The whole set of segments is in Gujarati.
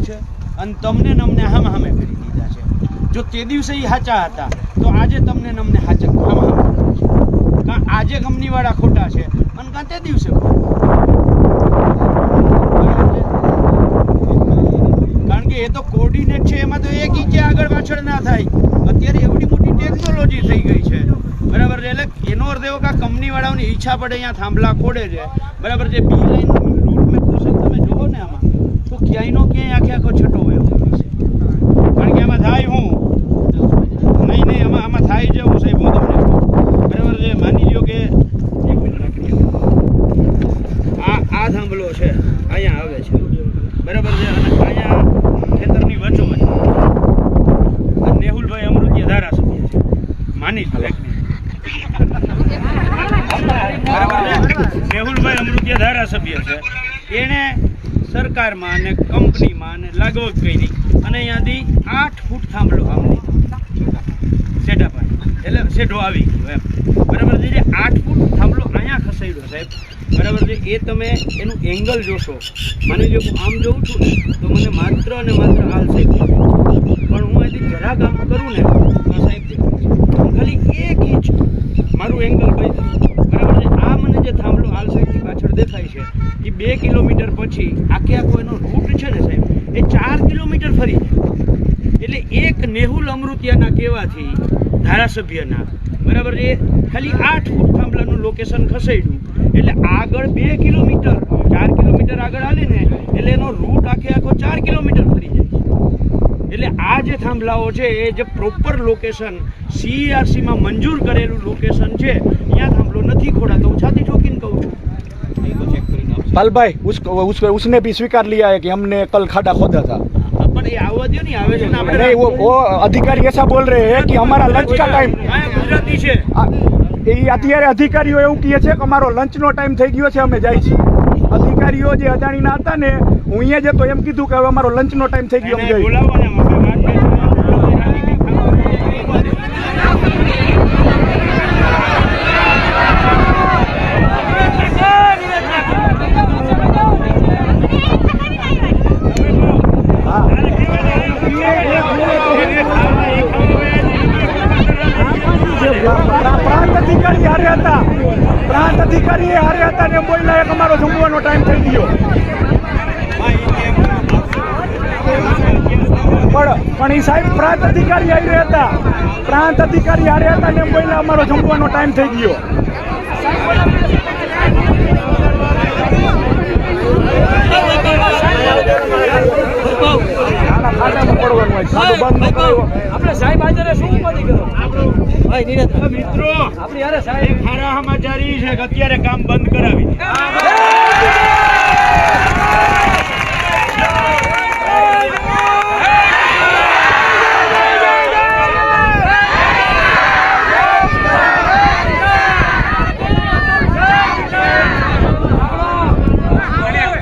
છે અને તમને નમને હામે હામે કરી દીધા છે. જો તે દિવસે એ સાચા હતા તો આજે તમને નમને સાચા હામે હામે કરી છે. કાં આજે કંપનીવાળા ખોટા છે અને કાં તે દિવસે કારણ કે એ તો કોર્ડિનેટ છે, એમાં તો એક ઇંચે આગળ પાછળ ના થાય. અત્યારે એવડી મોટી ટેકનોલોજી થઈ ગઈ છે, બરાબર છે. એટલે એનો અર્થ એવો કે કંપનીવાળાઓની ઈચ્છા પડે અહીંયા થાંભલા ખોડે છે, બરાબર છે. બી લાઈન રૂટ મેં પ્રોસેસ તમે જુઓ ને આમાં તો ક્યાંયનો ક્યાંય આખો છઠ્ઠો હોય છે. કારણ કે આમાં થાય હું નહીં આમાં થાય છે હું સાહેબ હું તમને બરાબર છે. માની લો કે એક મિનિટ રાખી આ થાંભલો છે અહીંયા આવે છે, બરાબર છે. અને અહીંયા ખેતરની વચ્ચોવચ્ચ નેહુલભાઈ અમૃતિયા ધારાસભ્ય છે, માની લો એક મિનિટ નેહુલભાઈ અમૃતિયા ધારાસભ્ય છે. એણે સરકારમાં અને કંપનીમાં અને લાગવગ કરી અને અહીંયાથી 8 ફૂટ થાંભલો આમલી સેઢા પર એટલે સેઢો આવી ગયો એમ, બરાબર છે. જે 8 ફૂટ થાંભલો અહીંયા ખસેડ્યો સાહેબ, બરાબર છે. એ તમે એનું એંગલ જોશો, માની લો હું આમ જોઉં છું ને તો મને માત્ર અને માત્ર હાલ સાહેબ પણ હું અહીંથી જરા કામ કરું ને તો સાહેબ ખાલી 1 ઇંચ મારું એંગલ ભાઈ, બરાબર છે. આ મને જે થાંભલો હાલ સાહેબની પાછળ દેખાય છે એ 2 કિલોમીટર પછી આખો એનો રૂટ છે ને સાહેબ એ 4 કિલોમીટર ફરી જાય. એટલે એક નેહુલ અમૃતિયાના કહેવાથી ધારાસભ્યના, બરાબર છે, ખાલી 8 ફૂટ થાંભલાનું લોકેશન ખસેડ્યું એટલે આગળ 2 કિલોમીટર 4 કિલોમીટર આગળ હાલે ને એટલે એનો રૂટ આખો 4 કિલોમીટર ફરી જાય. એટલે આ જે થાંભલાઓ છે એ જે પ્રોપર લોકેશન CERCમાં મંજૂર કરેલું લોકેશન છે ત્યાં થાંભલો નથી ખોડાતો. હું છાતી ઠોકીને કહું છું. पाल भाई उसने भी स्वीकार लिया है कि हमने कल खाड़ा खोदा था, पर ये आवाज़ नहीं आवे है ना। नहीं वो अधिकारी ऐसा बोल रहे हैं कि हमारा लंच का टाइम गुजराती છે એ અત્યારે અધિકારીઓ એવું કહે છે કે અમારો લંચનો ટાઈમ થઈ ગયો છે, અમે જાય છીએ. અધિકારીઓ જે અદાણીના હતા ને હું અહીંયા જતો એમ કીધું કે હવે અમારો લંચનો ટાઈમ થઈ ગયો, અમે જઈએ. પ્રાંત અધિકારી હારે હતા ને બોલ્યા કે અમારો જમવાનો ટાઈમ થઈ ગયો, પણ એ સાહેબ પ્રાંત અધિકારી હારે હતા, પ્રાંત અધિકારી હારે હતા ને બોલ્યા અમારો જમવાનો ટાઈમ થઈ ગયો. આપણે સાહેબ આજે શું ઉપાધિ કરો મિત્રો, આપણી યાર સાહેબ ખારા સમાચારી છે કે અત્યારે કામ બંધ કરાવી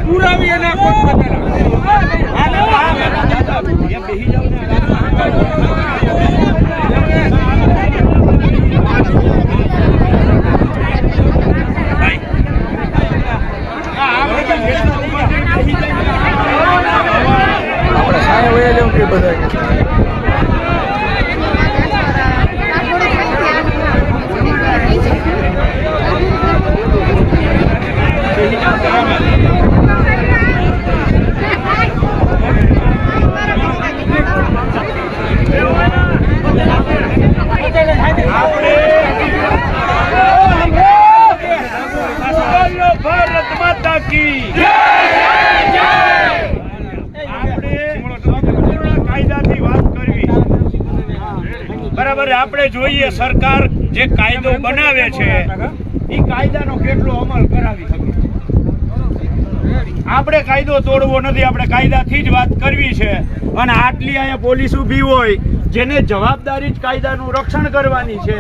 પુરાવી એના બેસી જાવ ને બરાબર. આપણે જોઈએ સરકાર જે કાયદો બનાવે છે એ કાયદાનો કેટલો અમલ કરાવી શકે. આપણે કાયદો તોડવો નથી, આપણે કાયદાથી જ વાત કરવી છે. અને આટલી અહીંયા પોલીસ ઊભી હોય જેને જવાબદારી જ કાયદાનું રક્ષણ કરવાની છે,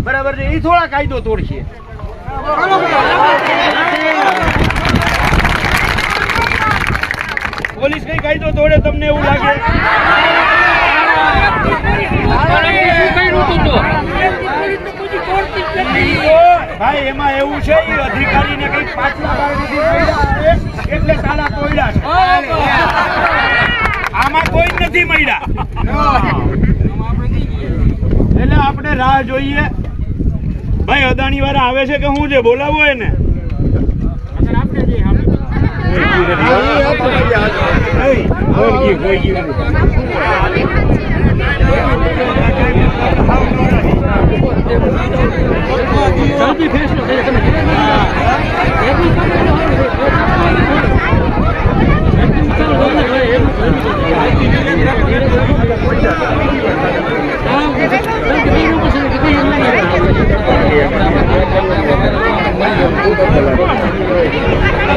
બરાબર છે, એ થોડા કાયદો તોડશે. પોલીસ કઈ કાયદો તોડે તમને એવું લાગે? ભાઈ એમાં એવું છે અધિકારીને કઈ પાછલા એટલે તાળા તોડ્યા છે. હવે રાહ જોઈએ ભાઈ અદાણી વાળા આવે છે કે હું છે બોલાવો એને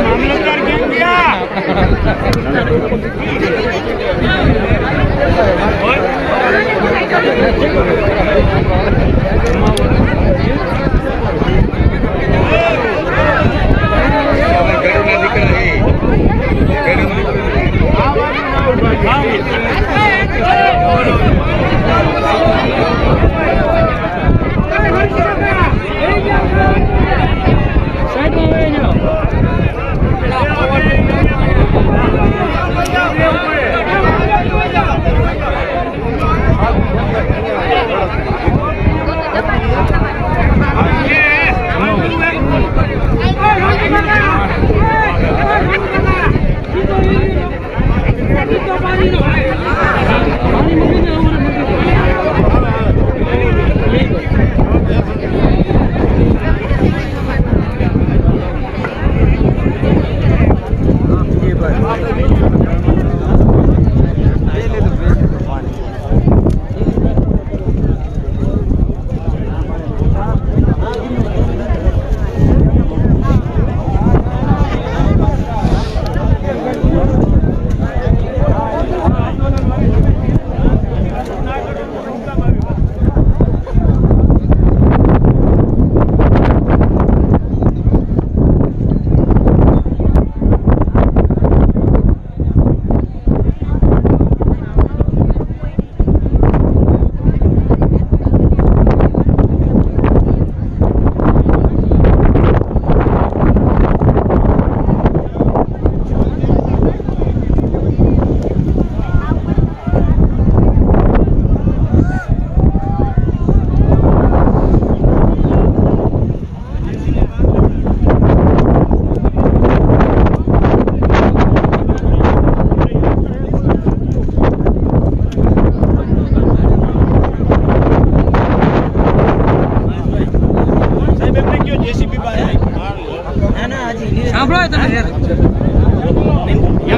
મામલતદાર કેમ ગયા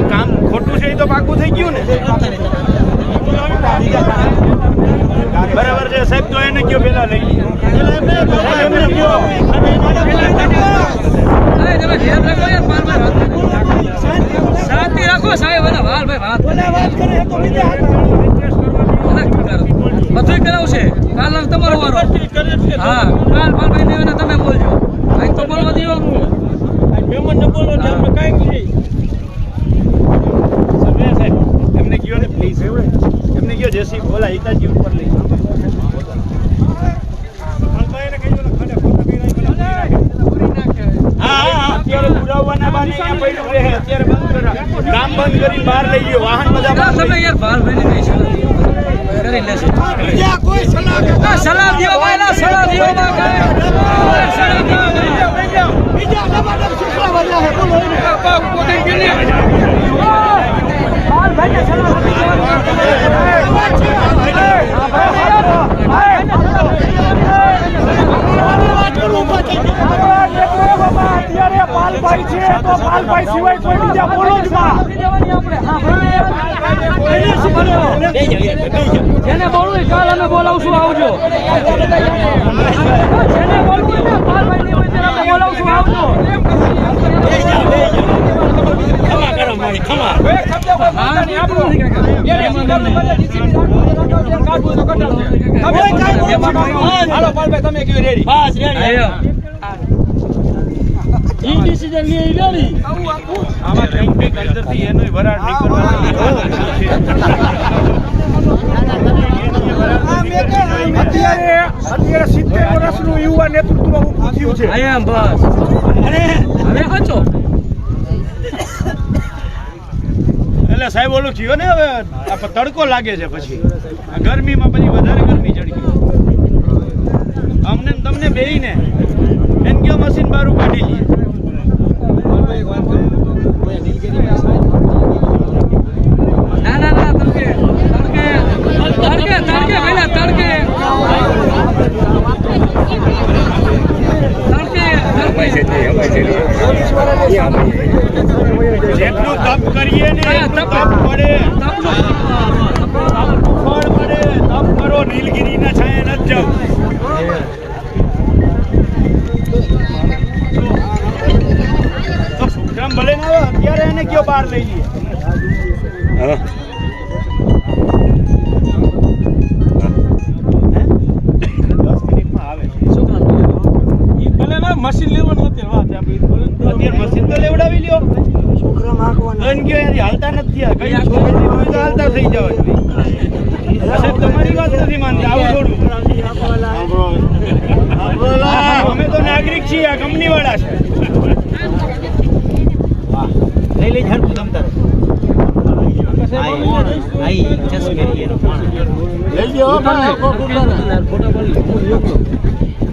કામ ખોટું છે એ તો પાકું થઈ ગયું ને બરાબર છે સાહેબ તો એને કયો પેલા લઈ રાખો સાહેબ બધું કરાવશે કાલ તમારો વારો હા કાલ પાલભાઈ દેવાના તમે બોલજો આજ તો બોલવા દો મહેમાન ને બોલો કઈ નહીં એમને કયો ને પ્લીઝ એમને કયો જેસી બોલા હિતાજી ઉપર લઈ અત્યારે પુરાવાના બાને અહીંયા પડ્યું રહે અત્યારે બંધ કરા કામ બંધ કરી બહાર લઈ ગયો વાહન બધા તમે યાર બાર ભાઈને કઈ સલાહ કરી લેશે બીજા કોઈ સલાહ સલાહ દિયો ભાઈલા સલાહ દિયો ના કરે સલાહ દિયો બીજા લબાડમ સુખલા વાળા હે બોલો બાપ પોતે ગેલી બાર ભાઈને સલાહ પાલભાઈ છે તો પાલભાઈ સિવાય કોઈ બીજા બોલો જ માં જેને બોલવું કાલ અમે બોલાવશું આવજો જેને બોલવું ને પાલભાઈ ની હોય ત્યારે અમે બોલાવશું આવજો ખમા કરો મારી ખમા હા ની આપણું નથી કાકા હાલો પાલભાઈ તમે કયો રેડી બસ રેડી ઈ ડિસિઝન લે રેડી આમાં કંઈક અંદરથી એનોય વરાળ નીકળવાની અત્યારે 70 વર્ષનું યુવા નેતૃત્વ ઊભું થયું છે આયા બસ અરે હવે આચો એટલે સાહેબ ઓલું થયો ને હવે તડકો લાગે છે પછી ગરમીમાં પછી વધારે ગરમી ચડી ગઈ અમને ને તમને બેયને એને કયો મશીન બારું કાઢી લઈએ. ના ના ના તડકે તડકે તડકે તડકે પહેલા તડકે જેટલું તપ કરીએ ને એટલું તપ પડે. ફળ મળે. તપ કરો, નીલગિરીના છાંયે નથી જાવ. તો સુખરામ ભલે ના આવે, અત્યારે એને કયો બહાર લઈ લઈએ. હે? 10 મિનિટમાં આવે. મશીન લેવાનું અત્યારે વાત અત્યારે મશીન તો લેવડાવી લ્યો. લઈને ગયો એની હાલતા નથી આ. કઈ છોકરી હોય તો હાલતા થઈ જાવ જોઈએ. સાહેબ તમારી વાત નથી માનતા. આવું થોડું. અમે તો નાગરિક છીએ, આ કંપની વાળા છે. લઈ લઈ ઝાડું તમતાર.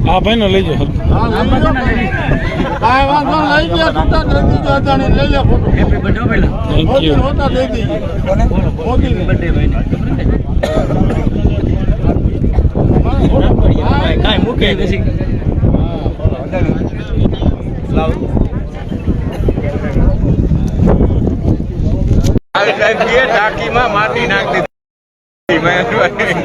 હા ભાઈ ને લઈ જાઓ. ટાંકીમાં માટી નાખી દીધી.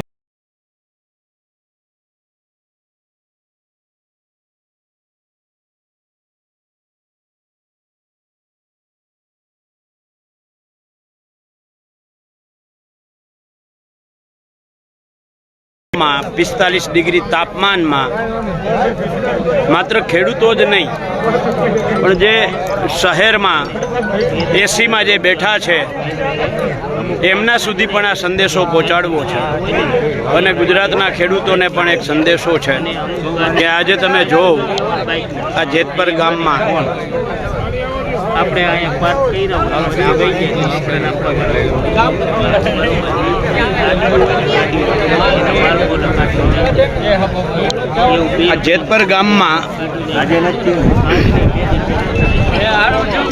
માં 45 ડિગ્રી તાપમાનમાં માત્ર ખેડૂતો જ નહીં પણ જે શહેરમાં એસીમાં જે બેઠા છે એમના સુધી પણ આ સંદેશો પહોંચાડવો છે. અને ગુજરાતના ખેડૂતોને પણ એક સંદેશો છે કે આજે તમે જોવો આ જેતપર ગામમાં આપણે અહીંયા પાર્ક આ જેતપર ગામમાં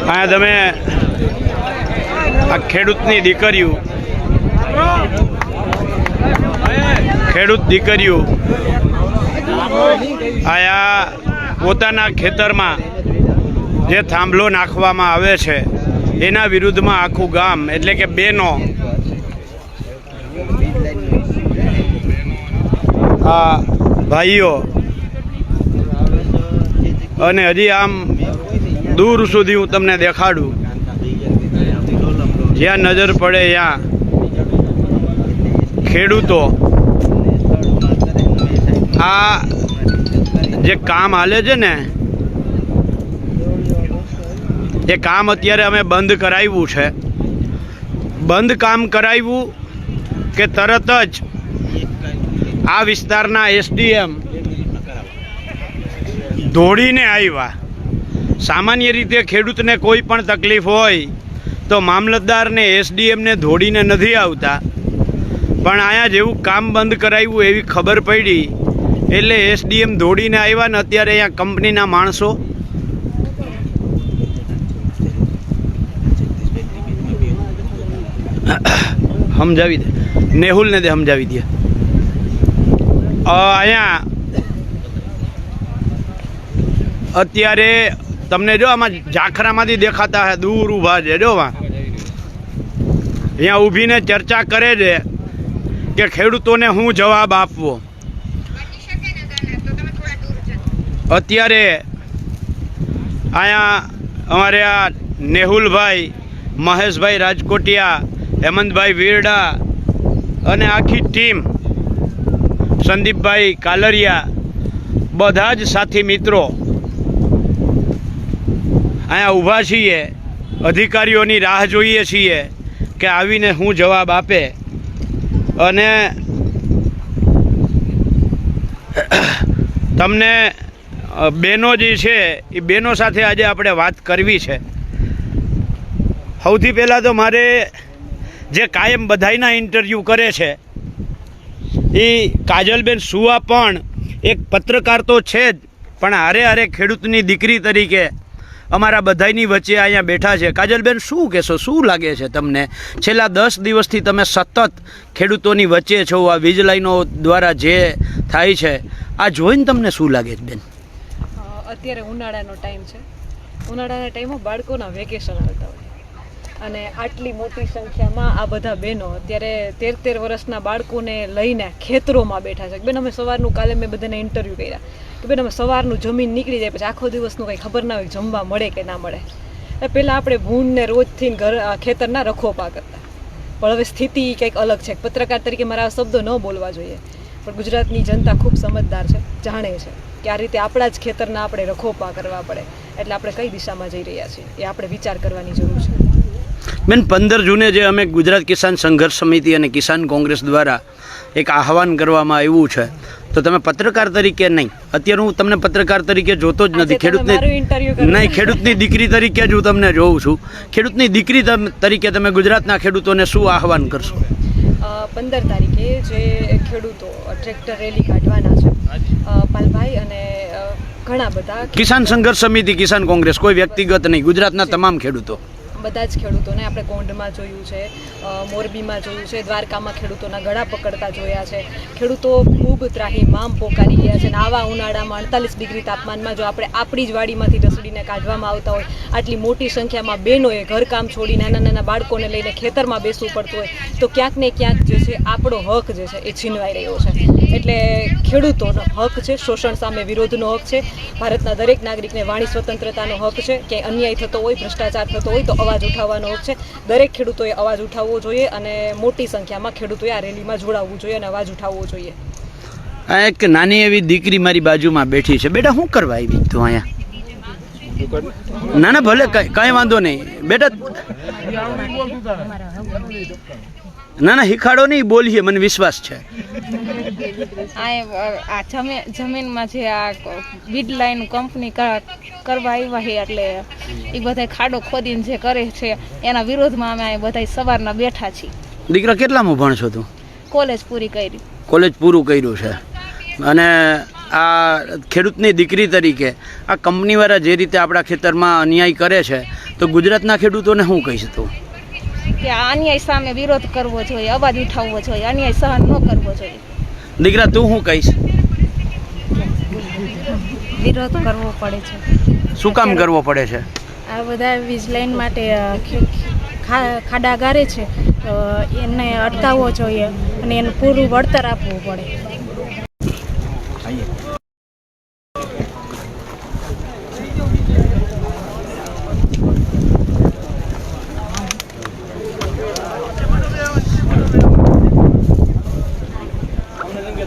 અહીંયા તમે આ ખેડૂતની દીકરીઓ આયા પોતાના ખેતરમાં જે થાંભલો નાખવામાં આવે છે એના વિરુદ્ધમાં આખું ગામ એટલે કે બહેનો આ ભાઈઓ અને હજી આમ દૂર સુધી હું તમને દેખાડું જ્યાં નજર પડે ત્યાં ખેડૂતો આ જે કામ હાલે છે ને એ કામ અત્યારે અમે બંધ કરાવ્યું છે. બંધ કામ કરાવ્યું કે તરત જ આ વિસ્તારના એસડીએમ દોડીને આવ્યા. સામાન્ય રીતે ખેડૂતને કોઈ પણ તકલીફ હોય તો મામલતદારને એસડીએમને દોડીને નથી આવતા, પણ અહીંયા જેવું કામ બંધ કરાવ્યું એવી ખબર પડી એટલે એસડીએમ દોડીને આવ્યા. ને અત્યારે અહીંયા કંપનીના માણસો સમજાવી દે, નેહુલને દે સમજાવી દે. અહીંયા અત્યારે તમને જો આમાં ઝાખરામાંથી દેખાતા હે દૂર ઊભા છે. જો અહીંયા ઊભીને ચર્ચા કરે છે કે ખેડૂતોને શું જવાબ આપવો. અત્યારે અહીંયા અમારે આ નેહુલભાઈ, મહેશભાઈ રાજકોટિયા, હેમંતભાઈ વીરડા અને આખી ટીમ, સંદીપભાઈ કાલરિયા, બધા જ સાથી મિત્રો અહીંયા ઊભા છીએ. અધિકારીઓની રાહ જોઈએ છીએ કે આવીને શું જવાબ આપે. અને તમને બહેનો જે છે એ બહેનો સાથે આજે આપણે વાત કરવી છે. સૌથી પહેલાં તો મારે જે કાયમ બધાયના ઇન્ટરવ્યૂ કરે છે એ કાજલબેન સુવા પણ એક પત્રકાર તો છે જ, પણ હારે હારે ખેડૂતની દીકરી તરીકે અમારા બધાની વચ્ચે અહીંયા બેઠા છે. કાજલબેન, શું કહેશો? શું લાગે છે તમને? છેલ્લા 10 દિવસથી તમે સતત ખેડૂતોની વચ્ચે છો. આ વીજ લાઈનો દ્વારા જે થાય છે આ જોઈને તમને શું લાગે છે બેન? અત્યારે ઉનાળાનો ટાઈમ છે. ઉનાળાના ટાઈમમાં બાળકોના વેકેશન આવતા હોય અને આટલી મોટી સંખ્યામાં આ બધા બહેનો અત્યારે 13 વર્ષના બાળકોને લઈને ખેતરોમાં બેઠા છે. બેન, અમે સવારનું કાલે મેં બધાને ઇન્ટરવ્યૂ કર્યા કે બેન અમે સવારનું જમીન નીકળી જાય પછી આખો દિવસનું કંઈ ખબર ના હોય જમવા મળે કે ના મળે. પહેલાં આપણે ભૂનને રોજથી ખેતરના રખોપા કરતા, પણ હવે સ્થિતિ કંઈક અલગ છે. પત્રકાર તરીકે મારા આ શબ્દો ન બોલવા જોઈએ, પણ ગુજરાતની જનતા ખૂબ સમજદાર છે, જાણે છે કે આ રીતે આપણા જ ખેતરના આપણે રખોપા કરવા પડે. એટલે આપણે કઈ દિશામાં જઈ રહ્યા છીએ એ આપણે વિચાર કરવાની જરૂર છે. બેન, 15 જૂને જે અમે ગુજરાત કિસાન સંઘર્ષ સમિતિ અને કિસાન કોંગ્રેસ દ્વારા એક આહવાન કરવામાં આવ્યું છે, તો તમે પત્રકાર તરીકે નહીં, અત્યારે હું તમને પત્રકાર તરીકે જોતો જ નથી, ખેડૂતની દીકરી તરીકે જ હું તમને જોઉં છું. ખેડૂતની દીકરી તરીકે તમે ગુજરાતના ખેડૂતોને શું આહવાન કરશો? 15 તારીખે જે ખેડૂતો ટ્રેક્ટર રેલી કાઢવાના છે, પાલભાઈ અને ઘણા બધા કિસાન સંઘર્ષ સમિતિ, કિસાન કોંગ્રેસ, કોઈ વ્યક્તિગત નહીં, ગુજરાતના તમામ ખેડૂતો, બધા જ ખેડૂતોને આપણે કોંઢમાં જોયું છે, મોરબીમાં જોયું છે, દ્વારકામાં ખેડૂતોના ગળા પકડતા જોયા છે. ખેડૂતો ખૂબ ત્રાહીમામ પોકારી ગયા છે અને આવા ઉનાળામાં 48 ડિગ્રી તાપમાનમાં જો આપણે આપણી જ વાડીમાંથી રસડીને કાઢવામાં આવતા હોય, આટલી મોટી સંખ્યામાં બહેનોએ ઘરકામ છોડી નાના નાના બાળકોને લઈને ખેતરમાં બેસવું પડતું હોય, તો ક્યાંક ને ક્યાંક જે છે આપણો હક જે છે એ છીનવાઈ રહ્યો છે. એટલે ખેડૂતોનો હક છે, શોષણ સામે વિરોધનો હક છે, ભારતના દરેક નાગરિકને વાણી સ્વતંત્રતાનો હક છે. ક્યાંય અન્યાય થતો હોય, ભ્રષ્ટાચાર થતો હોય તો અવાજ ઉઠાવવાનો હક છે. દરેક ખેડૂતોએ અવાજ ઉઠાવવો જોઈએ અને મોટી સંખ્યામાં ખેડૂતોએ આ રેલીમાં જોડાવવું જોઈએ અને અવાજ ઉઠાવવો જોઈએ. આ એક નાની એવી દીકરી મારી બાજુમાં બેઠી છે. બેટા, શું કરવા આવી તું અહીંયા? ના ના, ભલે કાંઈ વાંધો નહીં બેટા. ના ના, હિખાડો નહીં, બોલીએ, મને વિશ્વાસ છે. આ જમીનમાં જે આ વીજ લાઈન કંપની કરવા આવ્યા છે, એટલે એ બધા ખાડો ખોદીને જે કરે છે એના વિરોધમાં અમે બધા સવારના બેઠા છીએ. દીકરા, કેટલામાં ભણશો તું? કોલેજ પૂરી કરી. કોલેજ પૂરું કર્યું છે. અને આ ખેડૂતની દીકરી તરીકે આ કંપનીવાળા જે રીતે આપણા ખેતરમાં અન્યાય કરે છે, તો ગુજરાતના ખેડૂતોને શું કહીશ તું? કે આ અન્યાય સામે વિરોધ કરવો જોઈએ, અવાજ ઉઠાવવો જોઈએ, અન્યાય સહન ન કરવો જોઈએ. દીકરા, તું શું કહીશ? વિરોધ કરવો પડે છે. શું કામ કરવો પડે છે? આ બધા વીજ લાઈન માટે ખાડા ગારે છે, તો એને અટકાવવો જોઈએ અને એનું પૂરું વળતર આપવું પડે.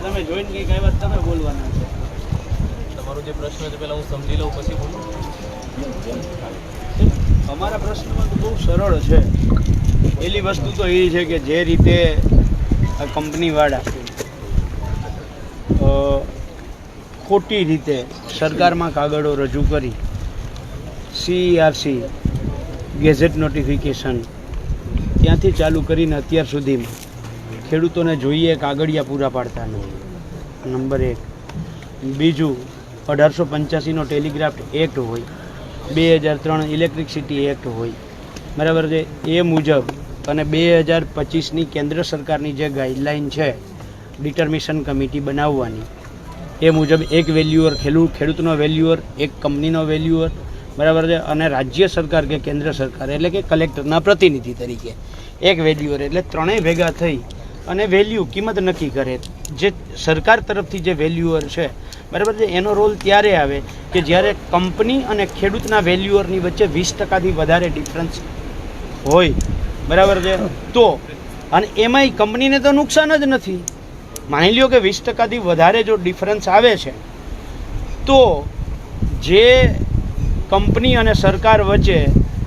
તમે જોઈને કઈ વાત તમે બોલવાના છો. તમારો જે પ્રશ્ન છે પહેલા હું સમજી લઉં પછી બોલું. અમારા પ્રશ્નમાં તો બહુ સરળ છે. પહેલી વસ્તુ તો એ છે કે જે રીતે આ કંપનીવાળા ખોટી રીતે સરકારમાં કાગળો રજૂ કરી CERC ગેઝેટ નોટિફિકેશન ત્યાંથી ચાલુ કરીને અત્યાર સુધીમાં ખેડૂતોને જોઈએ કાગળિયા પૂરા પાડતા નહીં. નંબર 1. બીજું, 1885નો ટેલિગ્રાફ એક્ટ હોય, 2003 ઇલેક્ટ્રિસિટી એક્ટ હોય, બરાબર છે, એ મુજબ અને 2025ની કેન્દ્ર સરકારની જે ગાઈડલાઇન છે ડિટર્મિશન કમિટી બનાવવાની, એ મુજબ એક વેલ્યુઅર ખેડૂતનો વેલ્યુઅર, એક કંપનીનો વેલ્યુઅર, બરાબર છે, અને રાજ્ય સરકાર કે કેન્દ્ર સરકાર એટલે કે કલેક્ટરના પ્રતિનિધિ તરીકે એક વેલ્યુઅર, એટલે ત્રણેય ભેગા થઈ અને વેલ્યુ કિંમત નક્કી કરે. જે સરકાર તરફથી જે વેલ્યુઅર છે, બરાબર છે, એનો રોલ ત્યારે આવે કે જ્યારે કંપની અને ખેડૂતના વેલ્યુઅરની વચ્ચે 20%થી વધારે ડિફરન્સ હોય, બરાબર છે, તો અને એમાંય કંપનીને તો નુકસાન જ નથી. માની લ્યો કે 20%થી વધારે જો ડિફરન્સ આવે છે, તો જે કંપની અને સરકાર વચ્ચે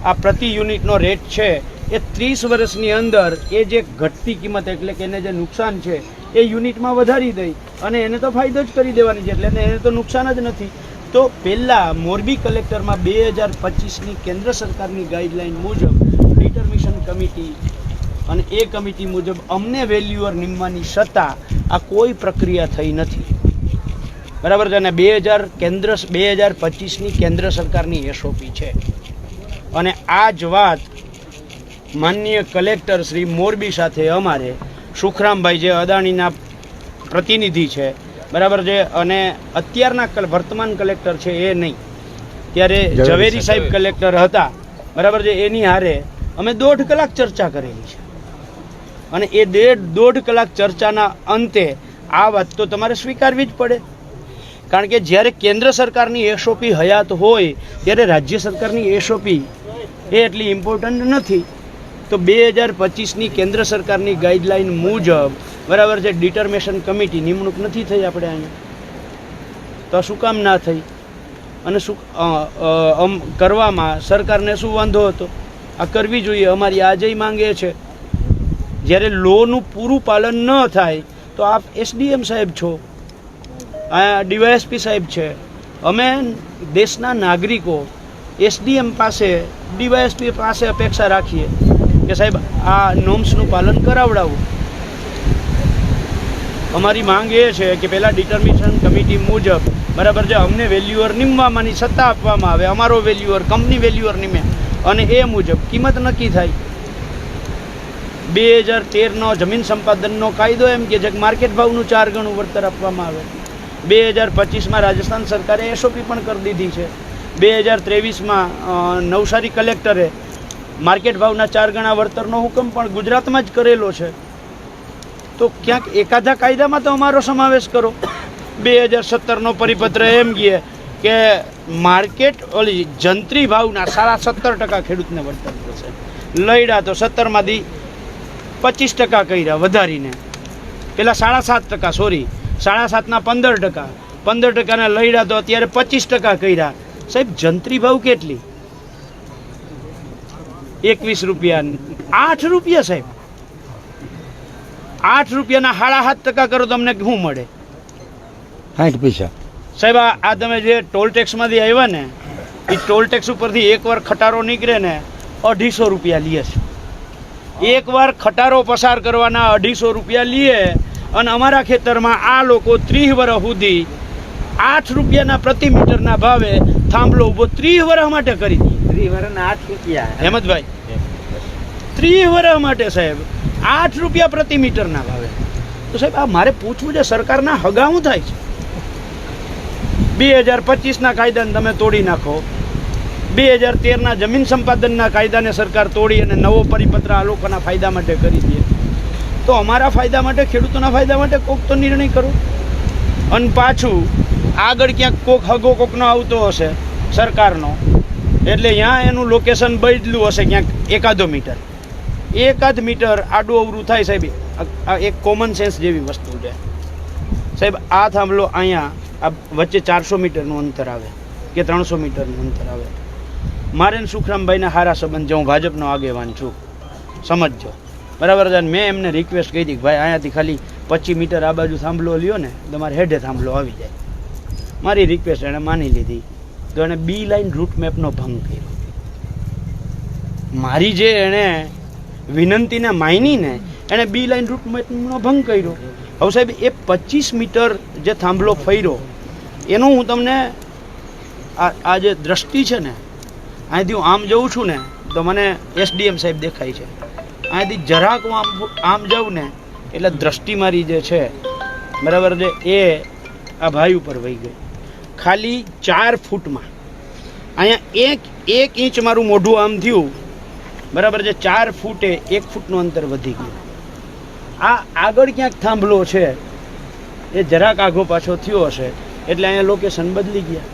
આ પ્રતિ યુનિટનો રેટ છે એ 30 વર્ષની અંદર એ જે ઘટતી કિંમત એટલે કે એને જે નુકસાન છે એ યુનિટમાં વધારી દઈ અને એને તો ફાયદો જ કરી દેવાની છે, એટલે એને તો નુકસાન જ નથી. તો પહેલાં મોરબી કલેક્ટરમાં 2025ની કેન્દ્ર સરકારની ગાઈડલાઇન મુજબ ડિટર્મિશન કમિટી અને એ કમિટી મુજબ અમને વેલ્યુઅર નીમવાની છતાં આ કોઈ પ્રક્રિયા થઈ નથી. બરાબર છે. અને 2025ની કેન્દ્ર સરકારની એસઓપી છે. અને આ જ વાત માનનીય કલેક્ટર શ્રી મોરબી સાથે અમારે સુખરામભાઈ જે અદાણીના પ્રતિનિધિ છે, બરાબર છે, અને અત્યારના વર્તમાન કલેક્ટર છે એ નહીં, ત્યારે ઝવેરી સાહેબ કલેક્ટર હતા, બરાબર છે, એની હારે અમે 1.5 કલાક ચર્ચા કરેલી છે. અને એ 1.5 કલાક ચર્ચાના અંતે આ વાત તો તમારે સ્વીકારવી જ પડે, કારણ કે જ્યારે કેન્દ્ર સરકારની એસઓપી હયાત હોય ત્યારે રાજ્ય સરકારની એસઓપી એ એટલી ઇમ્પોર્ટન્ટ નથી. તો 2025ની કેન્દ્ર સરકારની ગાઈડલાઈન મુજબ, બરાબર છે, ડિટર્મિનેશન કમિટી નિમણૂક નથી થઈ આપણે અહીંયા. તો શું કામ ના થઈ? અને શું કરવામાં સરકારને શું વાંધો હતો? આ કરવી જોઈએ. અમારી આજે માંગે છે. જ્યારે લોનું પૂરું પાલન ન થાય તો આપ એસડીએમ સાહેબ છો, આ ડીવાયએસપી સાહેબ છે, અમે દેશના નાગરિકો એસડીએમ પાસે, ડીવાયએસપી પાસે અપેક્ષા રાખીએ કે સાહેબ આ નોર્મ્સનું પાલન કરાવડાવું. અમારી માંગ એ છે કે પહેલાં ડિટર્મિનેશન કમિટી મુજબ, બરાબર છે, અમને વેલ્યુઅર નીમવાની સત્તા આપવામાં આવે, અમારો વેલ્યુઅર કંપની વેલ્યુઅર નીમે, અને એ મુજબ કિંમત નક્કી થાય. 2013નો જમીન સંપાદનનો કાયદો એમ કે છે કે માર્કેટ ભાવનું 4 ગણું વળતર આપવામાં આવે. 2025માં રાજસ્થાન સરકારે એસઓપી પણ કરી દીધી છે. 2023માં નવસારી કલેક્ટરે માર્કેટ ભાવના 4 ગણા વળતરનો હુકમ પણ ગુજરાતમાં જ કરેલો છે. તો ક્યાંક એકાદા કાયદામાં તો અમારો સમાવેશ કરો. 2017નો પરિપત્ર એમ કહે કે માર્કેટ ઓલી જંત્રી ભાવના 17.5% ખેડૂતને વળતર મળશે. લઈડા તો 17માંથી 25% કર્યા વધારીને, પેલા 7.5%, સોરી 7.5ના 15%, 15%ના લઈડા તો અત્યારે 25% કર્યા. સાહેબ જંત્રી ભાવ કેટલી? 21 રૂપિયા, 8 રૂપિયા સાહેબ, 8 રૂપિયાના 7.5% કરો તમને શું મળે? 60 પૈસા સાહેબ. આ તમે જે ટોલ ટેક્સમાંથી આવ્યા ને, એ ટોલ ટેક્સ ઉપરથી એકવાર ખટારો નીકળે ને 250 રૂપિયા લે છે. એકવાર ખટારો પસાર કરવાના 250 રૂપિયા લે. અને અમારા ખેતરમાં આ લોકો 30 વર્ષ સુધી 8 રૂપિયાના પ્રતિ મીટરના ભાવે થાંભલો ઊભો 30 વર્ષ માટે કરી દઈએ. 30 વર્ષના 8 રૂપિયા હેમંતભાઈ, 30 વર્ષ માટે સાહેબ 8 રૂપિયા પ્રતિ મીટરના ભાવે. તો સાહેબ આ મારે પૂછવું છે, સરકારના હગા શું થાય છે? 2025ના કાયદાને તમે તોડી નાખો, 2013ના જમીન સંપાદનના કાયદાને સરકાર તોડી અને નવો પરિપત્ર આ લોકોના ફાયદા માટે કરી દે. તો અમારા ફાયદા માટે, ખેડૂતોના ફાયદા માટે કોક તો નિર્ણય કરો. અને પાછું આગળ ક્યાંક કોક હગો કોકનો આવતો હશે સરકારનો, એટલે ત્યાં એનું લોકેશન બદલું હશે ક્યાંક એકાદ મીટર આડું અવરું થાય. સાહેબ આ એક કોમન સેન્સ જેવી વસ્તુ છે. સાહેબ આ થાંભલો અહીંયા આ વચ્ચે 400 મીટરનું અંતર આવે કે 300 મીટરનું અંતર આવે. મારે ને સુખરામભાઈના સારા સંબંધ છે, હું ભાજપનો આગેવાન છું, સમજજો, બરાબર છે. મેં એમને રિક્વેસ્ટ કરી હતી કે ભાઈ અહીંયાથી ખાલી 25 મીટર આ બાજુ થાંભલો લ્યો ને, તમારે હેડે થાંભલો આવી જાય. મારી રિક્વેસ્ટ એણે માની લીધી, તો એણે બી લાઇન રૂટ મેપનો ભંગ કર્યો. મારી જે એણે વિનંતીને માનીને એણે બી લાઇન રૂટ મેપનો ભંગ કર્યો. હવે સાહેબ એ 25 મીટર જે થાંભલો ફર્યો એનું હું તમને આ જે દ્રષ્ટિ છે ને, અહીંથી હું આમ જઉં છું ને તો મને એસડીએમ સાહેબ દેખાય છે. અહીંથી જરાક હું આમ જાઉં ને એટલે દ્રષ્ટિ મારી જે છે, બરાબર છે, એ આ ભાઈ ઉપર વહી ગઈ. ખાલી 4 ફૂટમાં અહીંયા 1 ઇંચ મારું મોઢું આમ થયું, બરાબર છે, 4 ફૂટે 1 ફૂટનું અંતર વધી ગયું. આ આગળ ક્યાંક થાંભલો છે એ જરાક આઘો પાછો થયો હશે એટલે અહીંયા લોકેશન બદલી ગયા.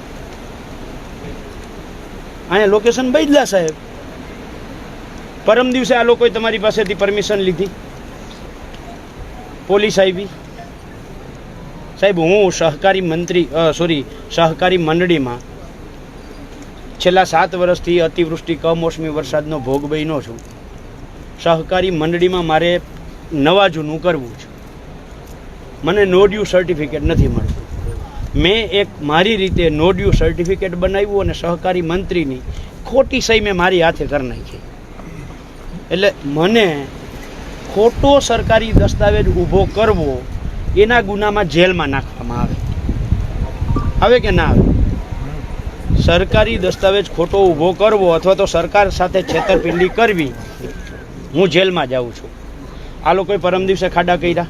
અહીંયા લોકેશન બદલા સાહેબ. પરમ દિવસે આ લોકોએ તમારી પાસેથી પરમિશન લીધી, પોલીસ આવી. સાહેબ હું સહકારી મંડળીમાં છેલ્લા 7 વર્ષથી અતિવૃષ્ટિ કમોસમી વરસાદનો ભોગ બન્યો છું. સહકારી મંડળીમાં મારે નવા જૂનું કરવું છે, મને નો ડ્યુ સર્ટિફિકેટ નથી મળતું. મેં એક મારી રીતે નો ડ્યુ સર્ટિફિકેટ બનાવ્યું અને સહકારી મંત્રીની ખોટી સહી મેં મારી હાથે કરી નાખી. એટલે મને ખોટો સરકારી દસ્તાવેજ ઊભો કરવો એના ગુનામાં જેલમાં નાખવામાં આવે. આવે કે ના આવે? સરકારી દસ્તાવેજ ખોટો ઊભો કરવો અથવા તો સરકાર સાથે છેતરપિંડી કરવી, હું જેલમાં જાઉં છું. આ લોકોએ પરમ દિવસે ખાડા કર્યા,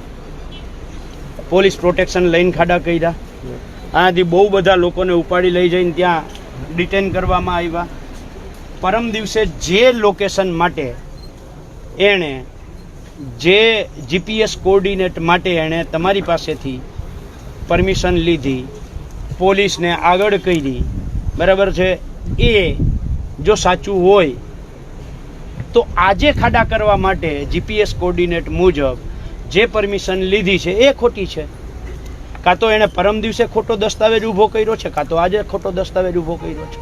પોલીસ પ્રોટેક્શન લઈને ખાડા કર્યા, આનાથી બહુ બધા લોકોને ઉપાડી લઈ જઈને ત્યાં ડિટેન કરવામાં આવ્યા. પરમ દિવસે જે લોકેશન માટે એણે, જે જીપીએસ કોર્ડિનેટ માટે એણે તમારી પાસેથી પરમિશન લીધી, પોલીસને આગળ કરી, બરાબર છે, એ જો સાચું હોય તો આજે ખાડા કરવા માટે જીપીએસ કોર્ડિનેટ મુજબ જે પરમિશન લીધી છે એ ખોટી છે. કાં તો એણે પરમ દિવસે ખોટો દસ્તાવેજ ઊભો કર્યો છે, કાં તો આજે ખોટો દસ્તાવેજ ઊભો કર્યો છે.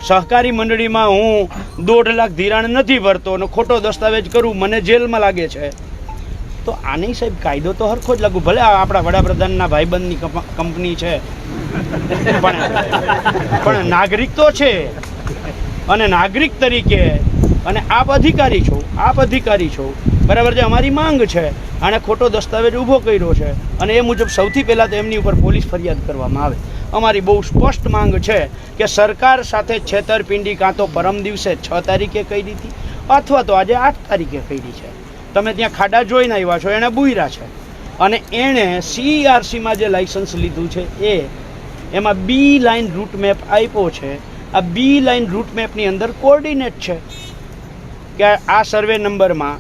સહકારી મંડળીમાં હું 1.5 લાખ ધિરાણ નથી ભરતો અને ખોટો દસ્તાવેજ કરું, મને જેલમાં લાગે છે. તો આની સાહેબ કાયદો તો હરખો જ લાગુ. ભલે આપણા વડાપ્રધાનના ભાઈબંધની કંપની છે, પણ નાગરિક તો છે, અને નાગરિક તરીકે અને આપ અધિકારી છો, બરાબર છે, અમારી માંગ છે. આણે ખોટો દસ્તાવેજ ઊભો કર્યો છે અને એ મુજબ સૌથી પહેલાં તો એમની ઉપર પોલીસ ફરિયાદ કરવામાં આવે. અમારી બહુ સ્પષ્ટ માંગ છે કે સરકાર સાથે છેતરપિંડી કાં તો પરમ દિવસે 6 તારીખે કરી હતી અથવા તો આજે 8 તારીખે કરી છે. તમે ત્યાં ખાડા જોઈને આવ્યા છો, એણે બુયરા છે, અને એણે CERCમાં જે લાઇસન્સ લીધું છે એમાં બી લાઇન રૂટ મેપ આપ્યો છે. આ બી લાઇન રૂટ મેપની અંદર કોર્ડિનેટ છે કે આ સર્વે નંબરમાં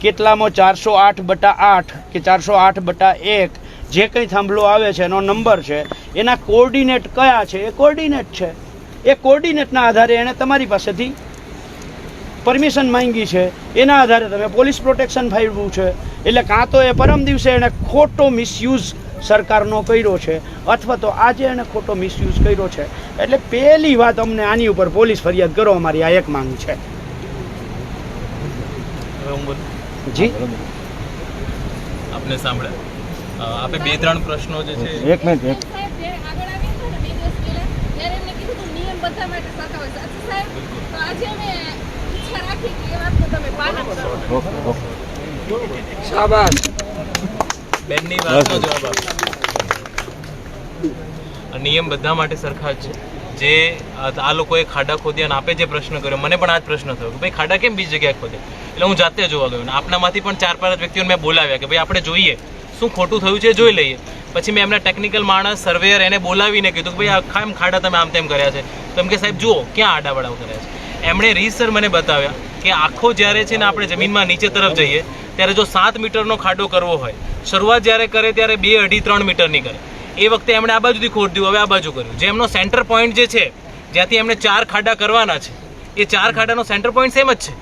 કેટલામાં 408/8 કે 408/1 જે કંઈ થાંભલો આવે છે એનો નંબર છે, એના કોર્ડિનેટ કયા છે એ કોર્ડિનેટ છે. એ કોર્ડિનેટના આધારે એણે તમારી પાસેથી પરમિશન માંગી છે, એના આધારે તમે પોલીસ પ્રોટેક્શન ફાળવ્યું છે. એટલે કાં તો એ પરમ દિવસે એણે ખોટો મિસયુઝ સરકારનો કર્યો છે અથવા તો આજે એણે ખોટો મિસયુઝ કર્યો છે. એટલે પહેલી વાત, અમને આની ઉપર પોલીસ ફરિયાદ કરો, અમારી આ એક માંગ છે. જી, આપને સાંભળ્યા. આપે 2-3 પ્રશ્નો જે છે, એક મિનિટ. બેનની વાતનો જવાબ આપો. નિયમ બધા માટે સરખા જ છે. જે આ લોકોએ ખાડા ખોદ્યા અને આપે જે પ્રશ્ન કર્યો, મને પણ આ જ પ્રશ્ન થયો કે ભાઈ ખાડા કેમ બીજી જગ્યાએ ખોદે. એટલે હું જાતે જોવા ગયો અને આપનામાંથી પણ 4-5 વ્યક્તિઓને મેં બોલાવ્યા કે ભાઈ આપણે જોઈએ શું ખોટું થયું છે, જોઈ લઈએ. પછી મેં એમના ટેકનિકલ માણસ સર્વેયર એને બોલાવીને કીધું કે ભાઈ આ ખામ ખાડા તમે આમ તેમ કર્યા છે. તો એમ કે સાહેબ જુઓ ક્યાં આડાવડાવ કર્યા છે. એમણે રીસર મને બતાવ્યા કે આખો જ્યારે છે ને આપણે જમીનમાં નીચે તરફ જઈએ ત્યારે જો 7 મીટરનો ખાડો કરવો હોય, શરૂઆત જ્યારે કરે ત્યારે 2, 2.5, 3 મીટરની કરે. એ વખતે એમણે આ બાજુથી ખોદ્યું, હવે આ બાજુ કર્યું. જે એમનો સેન્ટર પોઈન્ટ જે છે, જ્યાંથી એમણે 4 ખાડા કરવાના છે, એ 4 ખાડાનો સેન્ટર પોઈન્ટ સેમ જ છે.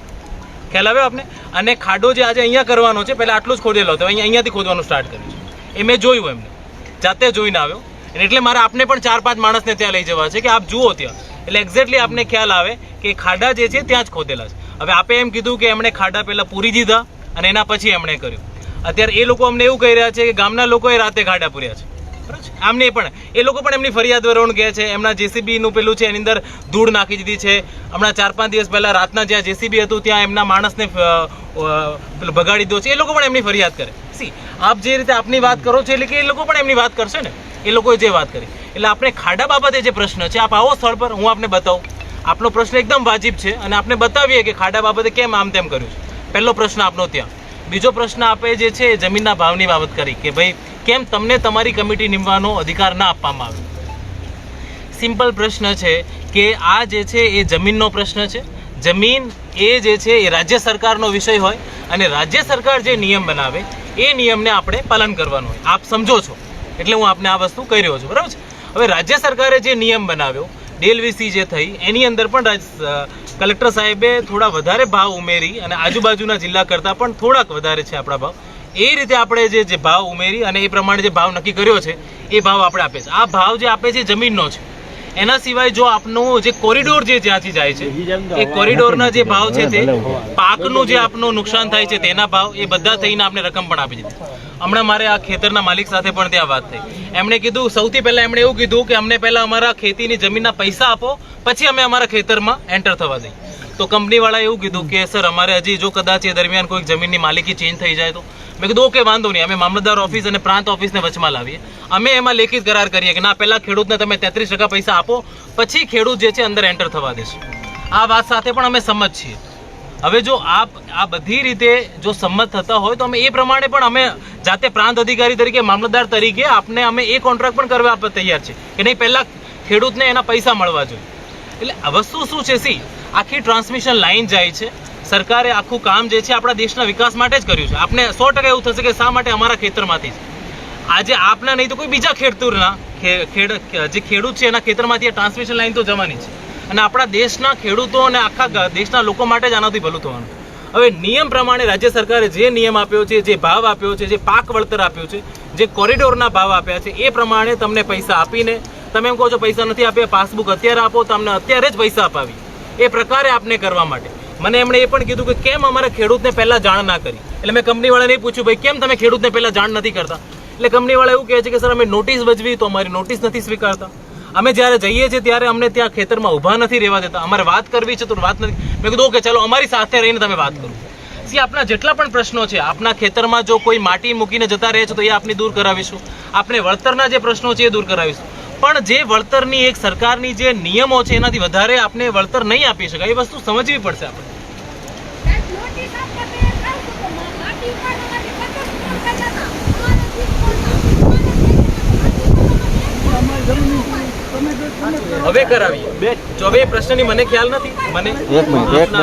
ખ્યાલ આવ્યો આપને? અને ખાડો જે આજે અહીંયા કરવાનો છે, પહેલાં આટલું જ ખોદેલો હતો, અહીંયાથી ખોદવાનું સ્ટાર્ટ કર્યું છે. એ મેં જોયું, એમને જાતે જોઈને આવ્યો. એટલે મારે આપને પણ 4-5 માણસને ત્યાં લઈ જવા છે કે આપ જુઓ ત્યાં, એટલે એક્ઝેક્ટલી આપને ખ્યાલ આવે કે ખાડા જે છે ત્યાં જ ખોદેલા છે. હવે આપે એમ કીધું કે એમણે ખાડા પહેલાં પૂરી દીધા અને એના પછી એમણે કર્યું. અત્યારે એ લોકો અમને એવું કહી રહ્યા છે કે ગામના લોકોએ રાતે ખાડા પૂર્યા છે. આમને પણ એ લોકો પણ એમની ફરિયાદ વરોણ કહે છે. એમના જેસીબીનું પેલું છે, એની અંદર ધૂળ નાખી દીધી છે. હમણાં 4-5 દિવસ પહેલાં રાતના જ્યાં જેસીબી હતું ત્યાં એમના માણસને ભગાડી દો છે. એ લોકો પણ એમની ફરિયાદ કરે. આપ જે રીતે આપની વાત કરો છો એટલે કે એ લોકો પણ એમની વાત કરશે ને, એ લોકોએ જે વાત કરી. એટલે આપણે ખાડા બાબતે જે પ્રશ્ન છે, આપ આવો સ્થળ પર, હું આપને બતાવું. આપનો પ્રશ્ન એકદમ વાજિબ છે અને આપને બતાવીએ કે ખાડા બાબતે કેમ આમ તેમ કર્યું છે. પહેલો પ્રશ્ન આપનો ત્યાં. બીજો પ્રશ્ન આપે જે છે એ જમીનના ભાવની બાબત કરી કે ભાઈ કેમ તમને તમારી કમિટી નીમવાનો અધિકાર ના આપવામાં આવ્યો. સિમ્પલ પ્રશ્ન છે કે આ જે છે એ જમીનનો પ્રશ્ન છે. જમીન એ જે છે એ રાજ્ય સરકારનો વિષય હોય અને રાજ્ય સરકાર જે નિયમ બનાવે એ નિયમને આપણે પાલન કરવાનું હોય. આપ સમજો છો એટલે હું આપને આ વસ્તુ કહી રહ્યો છું, બરાબર છે. હવે રાજ્ય સરકારે જે નિયમ બનાવ્યો, DLVC જે થઈ, એની અંદર પણ કલેક્ટર સાહેબે થોડા વધારે ભાવ ઉમેરી અને આજુબાજુના જિલ્લા કરતાં પણ થોડાક વધારે છે આપણા ભાવ. એ રીતે આપણે જે ભાવ ઉમેરી અને એ પ્રમાણે જે ભાવ નક્કી કર્યો છે એ ભાવ આપણે આપે છે. આ ભાવ જે આપે છે જમીનનો છે. એના સિવાય જો આપનો જે કોરિડોર જે જ્યાંથી જાય છે એ કોરિડોરના જે ભાવ છે તે પાકનું જે આપનું નુકસાન થાય છે તેના ભાવ, એ બધા થઈને આપણે રકમ પણ આપી દીધી. હમણાં મારે આ ખેતરના માલિક સાથે પણ ત્યાં વાત થઈ. એમણે કીધું, સૌથી પહેલાં એમણે એવું કીધું કે અમને પહેલાં અમારા ખેતીની જમીનના પૈસા આપો, પછી અમે અમારા ખેતરમાં એન્ટર થવા દઈએ. તો કંપનીવાળાએ એવું કીધું કે સર અમારે હજી જો કદાચ એ દરમિયાન કોઈ જમીનની માલિકી ચેન્જ થઈ જાય તો મેં કીધું ઓકે વાંધો નહીં, અમે મામલતદાર ઓફિસ અને પ્રાંત ઓફિસને વચમાં લાવીએ, અમે એમાં લેખિત કરાર કરીએ કે ના પહેલાં ખેડૂતને તમે 33% પૈસા આપો, પછી ખેડૂત જે છે અંદર એન્ટર થવા દેશે. આ વાત સાથે પણ અમે સંમત છીએ. હવે જો આપ આ બધી રીતે જો સંમત થતા હોય તો અમે એ પ્રમાણે પણ અમે જાતે પ્રાંત અધિકારી તરીકે મામલતદાર તરીકે આપને અમે એ કોન્ટ્રાક્ટ પણ કરવા આપવા તૈયાર છે કે નહીં પહેલાં ખેડૂતને એના પૈસા મળવા જોઈએ. એટલે આ વસ્તુ શું છે, આખી ટ્રાન્સમિશન લાઇન જાય છે. સરકારે આખું કામ જે છે આપણા દેશના વિકાસ માટે જ કર્યું છે. આપને 100% એવું થશે કે શા માટે અમારા ખેતરમાંથી જ આજે આપના નહીં તો કોઈ બીજા ખેડૂતના જે ખેડૂત છે એના ખેતરમાંથી આ ટ્રાન્સમિશન લાઇન તો જવાની છે અને આપણા દેશના ખેડૂતો અને આખા દેશના લોકો માટે જ આનાથી ભલું થવાનું. હવે નિયમ પ્રમાણે રાજ્ય સરકારે જે નિયમ આપ્યો છે, જે ભાવ આપ્યો છે, જે પાક વળતર આપ્યો છે, જે કોરિડોરના ભાવ આપ્યા છે, એ પ્રમાણે તમને પૈસા આપીને તમે એમ કહો છો પૈસા નથી આપ્યા, પાસબુક અત્યારે આપો, તમને અત્યારે જ પૈસા અપાવી, એ પ્રકારે આપને કરવા માટે મને એમણે એ પણ કીધું કે કેમ અમારા ખેડૂતને પહેલાં જાણ ના કરી. એટલે મેં કંપનીવાળાને પૂછ્યું ભાઈ કેમ તમે ખેડૂતને પહેલાં જાણ નથી કરતા? એટલે કંપનીવાળા એવું કહે છે કે સર અમે નોટિસ ભજવી તો અમારી નોટિસ નથી સ્વીકારતા, અમે જ્યારે જઈએ છીએ ત્યારે અમને ત્યાં ખેતરમાં ઊભા નથી રહેવા દેતા, અમારે વાત કરવી છે તો વાત નથી. મેં કીધું ઓકે ચાલો અમારી સાથે રહીને તમે વાત કરો. આપના જેટલા પણ પ્રશ્નો છે, આપના ખેતરમાં જો કોઈ માટી મૂકીને જતા રહે છે તો એ આપને દૂર કરાવીશું, આપણે વળતરના જે પ્રશ્નો છે એ દૂર કરાવીશું. પણ જે વળતરની એક સરકારની જે નિયમો છે એનાથી વધારે આપણે વળતર નહીં આપી શકાય, એ વસ્તુ સમજવી પડશે આપણે. હવે કરાવીએ. જો હવે એ પ્રશ્નની મને ખ્યાલ નથી, મને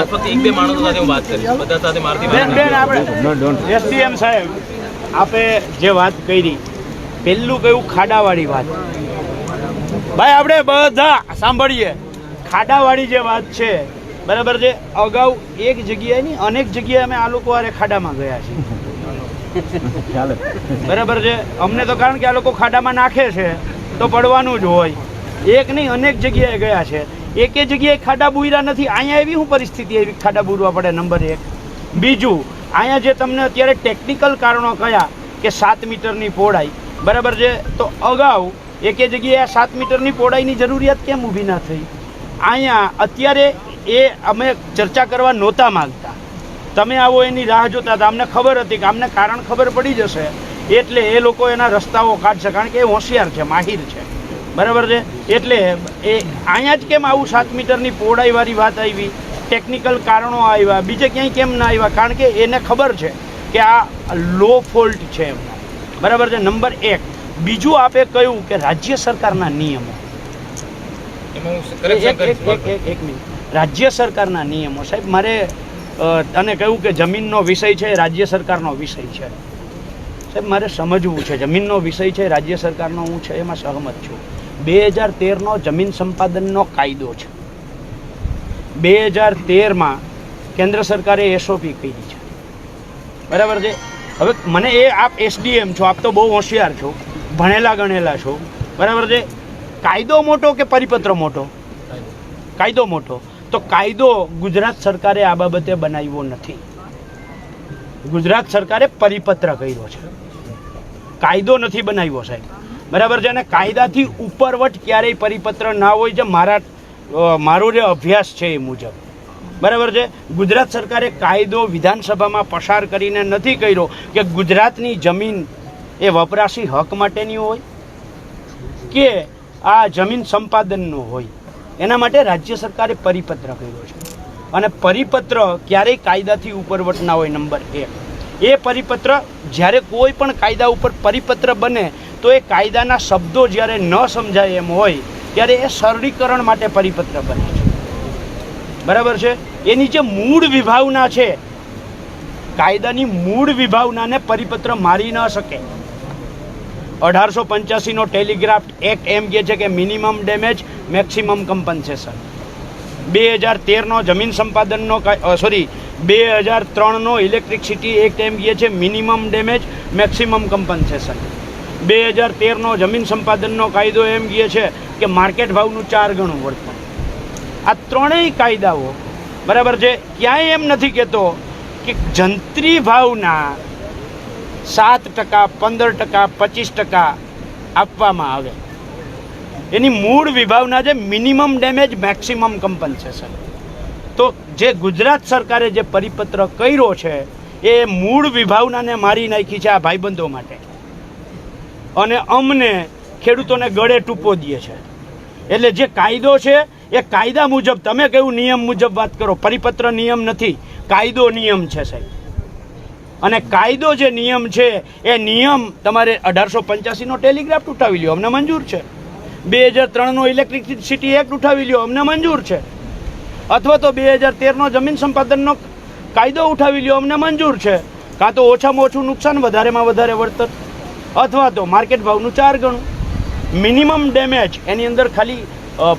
ફક્ત 1-2 માણસો સાથે હું વાત કરીશ, બધા સાથે મારથી એસડીએમ સાહેબ આપે જે વાત કરી, પહેલું કયું ખાડાવાળી વાત. ભાઈ આપણે બધા સાંભળીએ, ખાડાવાળી જે વાત છે બરાબર છે. અગાઉ એક જગ્યાએ નહીં અનેક જગ્યાએ અમે આ લોકો આરે ખાડામાં ગયા છીએ બરાબર છે. અમને તો કારણ કે આ લોકો ખાડામાં નાખે છે તો પડવાનું જ હોય. એક નહીં અનેક જગ્યાએ ગયા છે, એકે જગ્યાએ ખાડા બુર્યા નથી. અહીંયા એવી શું પરિસ્થિતિ એવી ખાડા બુરવા પડે? નંબર 1. બીજું, અહીંયા જે તમને અત્યારે ટેકનિકલ કારણો કયા કે 7 મીટરની પહોળાઈ બરાબર છે, તો અગાઉ એકે જગ્યાએ 7 મીટરની પહોળાઈની જરૂરિયાત કેમ ઊભી ના થઈ? અહીંયા અત્યારે એ અમે ચર્ચા કરવા નહોતા માગતા, તમે આવો એની રાહ જોતા હતા. અમને ખબર હતી કે અમને કારણ ખબર પડી જશે એટલે એ લોકો એના રસ્તાઓ કાઢશે, કારણ કે એ હોશિયાર છે, માહિર છે બરાબર છે. એટલે એ અહીંયા જ કેમ આવું 7 મીટરની પહોળાઈવાળી વાત આવી, ટેકનિકલ કારણો આવ્યા, બીજે ક્યાંય કેમ ના આવ્યા? કારણ કે એને ખબર છે કે આ લો ફોલ્ટ છે એમનો બરાબર છે. નંબર 1. બીજું આપે કહ્યું કે રાજ્ય સરકારના નિયમો, એક મિનિટ, રાજ્ય સરકારના નિયમો સાહેબ મારે અને કહ્યું કે જમીનનો વિષય છે રાજ્ય સરકારનો વિષય છે. સાહેબ મારે સમજવું છે, જમીનનો વિષય છે રાજ્ય સરકારનો, હું છે એમાં સહમત છું. 2013નો જમીન સંપાદનનો કાયદો છે. 2013માં કેન્દ્ર સરકારે એસઓપી કરી છે બરાબર છે. હવે મને એ આપ એસડીએમ છો, આપ તો બહુ હોશિયાર છો, ભણેલા ગણેલા છો બરાબર છે. કાયદો મોટો કે પરિપત્ર મોટો? કાયદો મોટો. તો કાયદો ગુજરાત સરકારે આ બાબતે બનાવ્યો નથી, ગુજરાત સરકારે પરિપત્ર કર્યો છે, કાયદો નથી બનાવ્યો સાહેબ બરાબર છે. અને કાયદાથી ઉપરવટ ક્યારેય પરિપત્ર ના હોય છે, મારો જે અભ્યાસ છે એ મુજબ બરાબર છે. ગુજરાત સરકારે કાયદો વિધાનસભામાં પસાર કરીને નથી કર્યો કે ગુજરાતની જમીન એ વપરાશી હક માટેની હોય કે આ જમીન સંપાદનનો હોય. એના માટે રાજ્ય સરકારે પરિપત્ર કર્યો છે અને પરિપત્ર ક્યારેય કાયદાથી ઉપરવટ ના હોય. નંબર 1. એ પરિપત્ર જ્યારે કોઈ પણ કાયદા ઉપર પરિપત્ર બને તો એ કાયદાના શબ્દો જ્યારે ન સમજાય એમ હોય ત્યારે એ સરળીકરણ માટે પરિપત્ર બને છે બરાબર છે. એની જે મૂળ વિભાવના છે, કાયદાની મૂળ વિભાવનાને પરિપત્ર મારી ન શકે. 1885નો ટેલિગ્રાફ એક્ટ એમ કહે છે કે મિનિમમ ડેમેજ મેક્સિમમ કમ્પન્સેશન. 2013નો જમીન સંપાદનનો 2003નો ઇલેક્ટ્રિસિટી એક્ટ એમ કહે છે મિનિમમ ડેમેજ મેક્સિમમ કમ્પન્સેશન. 2013નો જમીન સંપાદનનો કાયદો એમ કહે છે કે માર્કેટ ભાવનું 4 ગણું વળતર. આ ત્રણેય કાયદાઓ બરાબર છે ક્યાંય એમ નથી કહેતો કે જંત્રી ભાવના 7%, 15%, 25% આપવામાં આવે. એની મૂળ વિભાવના છે મિનિમમ ડેમેજ મેક્સિમમ કમ્પન્સેશન. તો જે ગુજરાત સરકારે જે પરિપત્ર કર્યો છે એ મૂળ વિભાવનાને મારી નાખી છે આ ભાઈબંધો માટે, અને અમને ખેડૂતોને ગળે ટૂંપો દે છે. એટલે જે કાયદો છે એ કાયદા મુજબ, તમે કેવું નિયમ મુજબ વાત કરો, પરિપત્ર નિયમ નથી, કાયદો નિયમ છે સાહેબ. અને કાયદો જે નિયમ છે એ નિયમ તમારે 1885નો ટેલિગ્રાફ ઉઠાવી લ્યો, અમને મંજૂર છે. 2003નો ઇલેક્ટ્રિસિટી એક્ટ ઉઠાવી લ્યો, અમને મંજૂર છે. અથવા તો 2013નો જમીન સંપાદનનો કાયદો ઉઠાવી લ્યો, અમને મંજૂર છે. કાં તો ઓછામાં ઓછું નુકસાન, વધારેમાં વધારે વળતર, અથવા તો માર્કેટ ભાવનું 4 ગણું. મિનિમમ ડેમેજ, એની અંદર ખાલી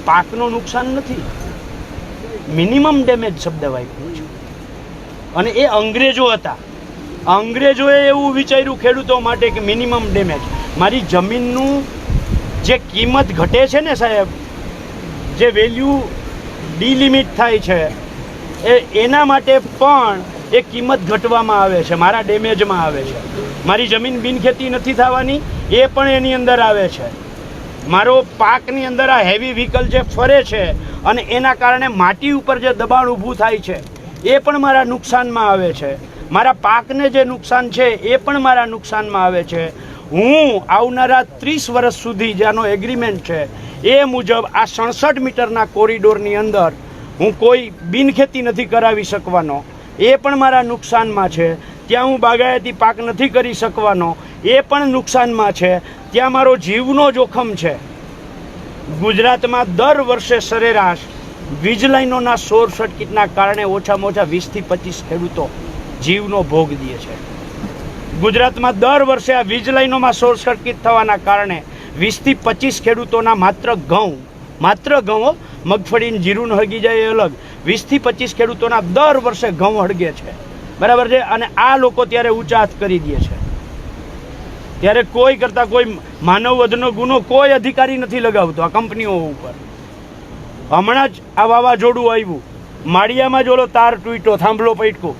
પાકનું નુકસાન નથી, મિનિમમ ડેમેજ શબ્દ વાપર્યો છે. અને એ અંગ્રેજો હતા, અંગ્રેજોએ એવું વિચાર્યું ખેડૂતો માટે કે મિનિમમ ડેમેજ. મારી જમીનનું જે કિંમત ઘટે છે ને સાહેબ, જે વેલ્યુ ડિલિમિટ થાય છે, એના માટે પણ એ કિંમત ઘટવામાં આવે છે, મારા ડેમેજમાં આવે છે. મારી જમીન બિનખેતી નથી થવાની એ પણ એની અંદર આવે છે. મારો પાકની અંદર આ હેવી વ્હીકલ જે ફરે છે અને એના કારણે માટી ઉપર જે દબાણ ઊભું થાય છે એ પણ મારા નુકસાનમાં આવે છે. મારા પાકને જે નુકસાન છે એ પણ મારા નુકસાનમાં આવે છે. હું આવનારા 30 વર્ષ સુધી જેનો એગ્રીમેન્ટ છે એ મુજબ આ 67 મીટરના કોરિડોરની અંદર હું કોઈ બિનખેતી નથી કરાવી શકવાનો, એ પણ મારા નુકસાનમાં છે. ત્યાં હું બાગાયતી પાક નથી કરી શકવાનો, એ પણ નુકસાનમાં છે. ત્યાં મારો જીવનો જોખમ છે. ગુજરાતમાં દર વર્ષે સરેરાશ વીજ લાઈનોના શોર્ટ સર્કિટના કારણે ઓછામાં ઓછા 20 થી 25 ખેડૂતો જીવનો ભોગ દે છે. ગુજરાતમાં દર વર્ષે આ વીજ લાઈનોમાં શોર્ટ સર્કિટ થવાના કારણે 20 થી 25 ખેડૂતોના માત્ર ઘઉં, મગફળી જીરું હળગી જાય એ અલગ, 20 થી 25 ખેડૂતોના દર વર્ષે ઘઉં હળગે છે. બરાબર છે. અને આ લોકો ત્યારે ઊંચા હાથ કરી દે છે. ત્યારે કોઈ કરતા કોઈ માનવ વધનો ગુનો કોઈ અધિકારી નથી લગાવતો આ કંપનીઓ ઉપર. હમણાં જ આ વાવાઝોડું આવ્યું, માળિયામાં જ ઓલો તાર તૂટ્યો, થાંભલો પૈટકો.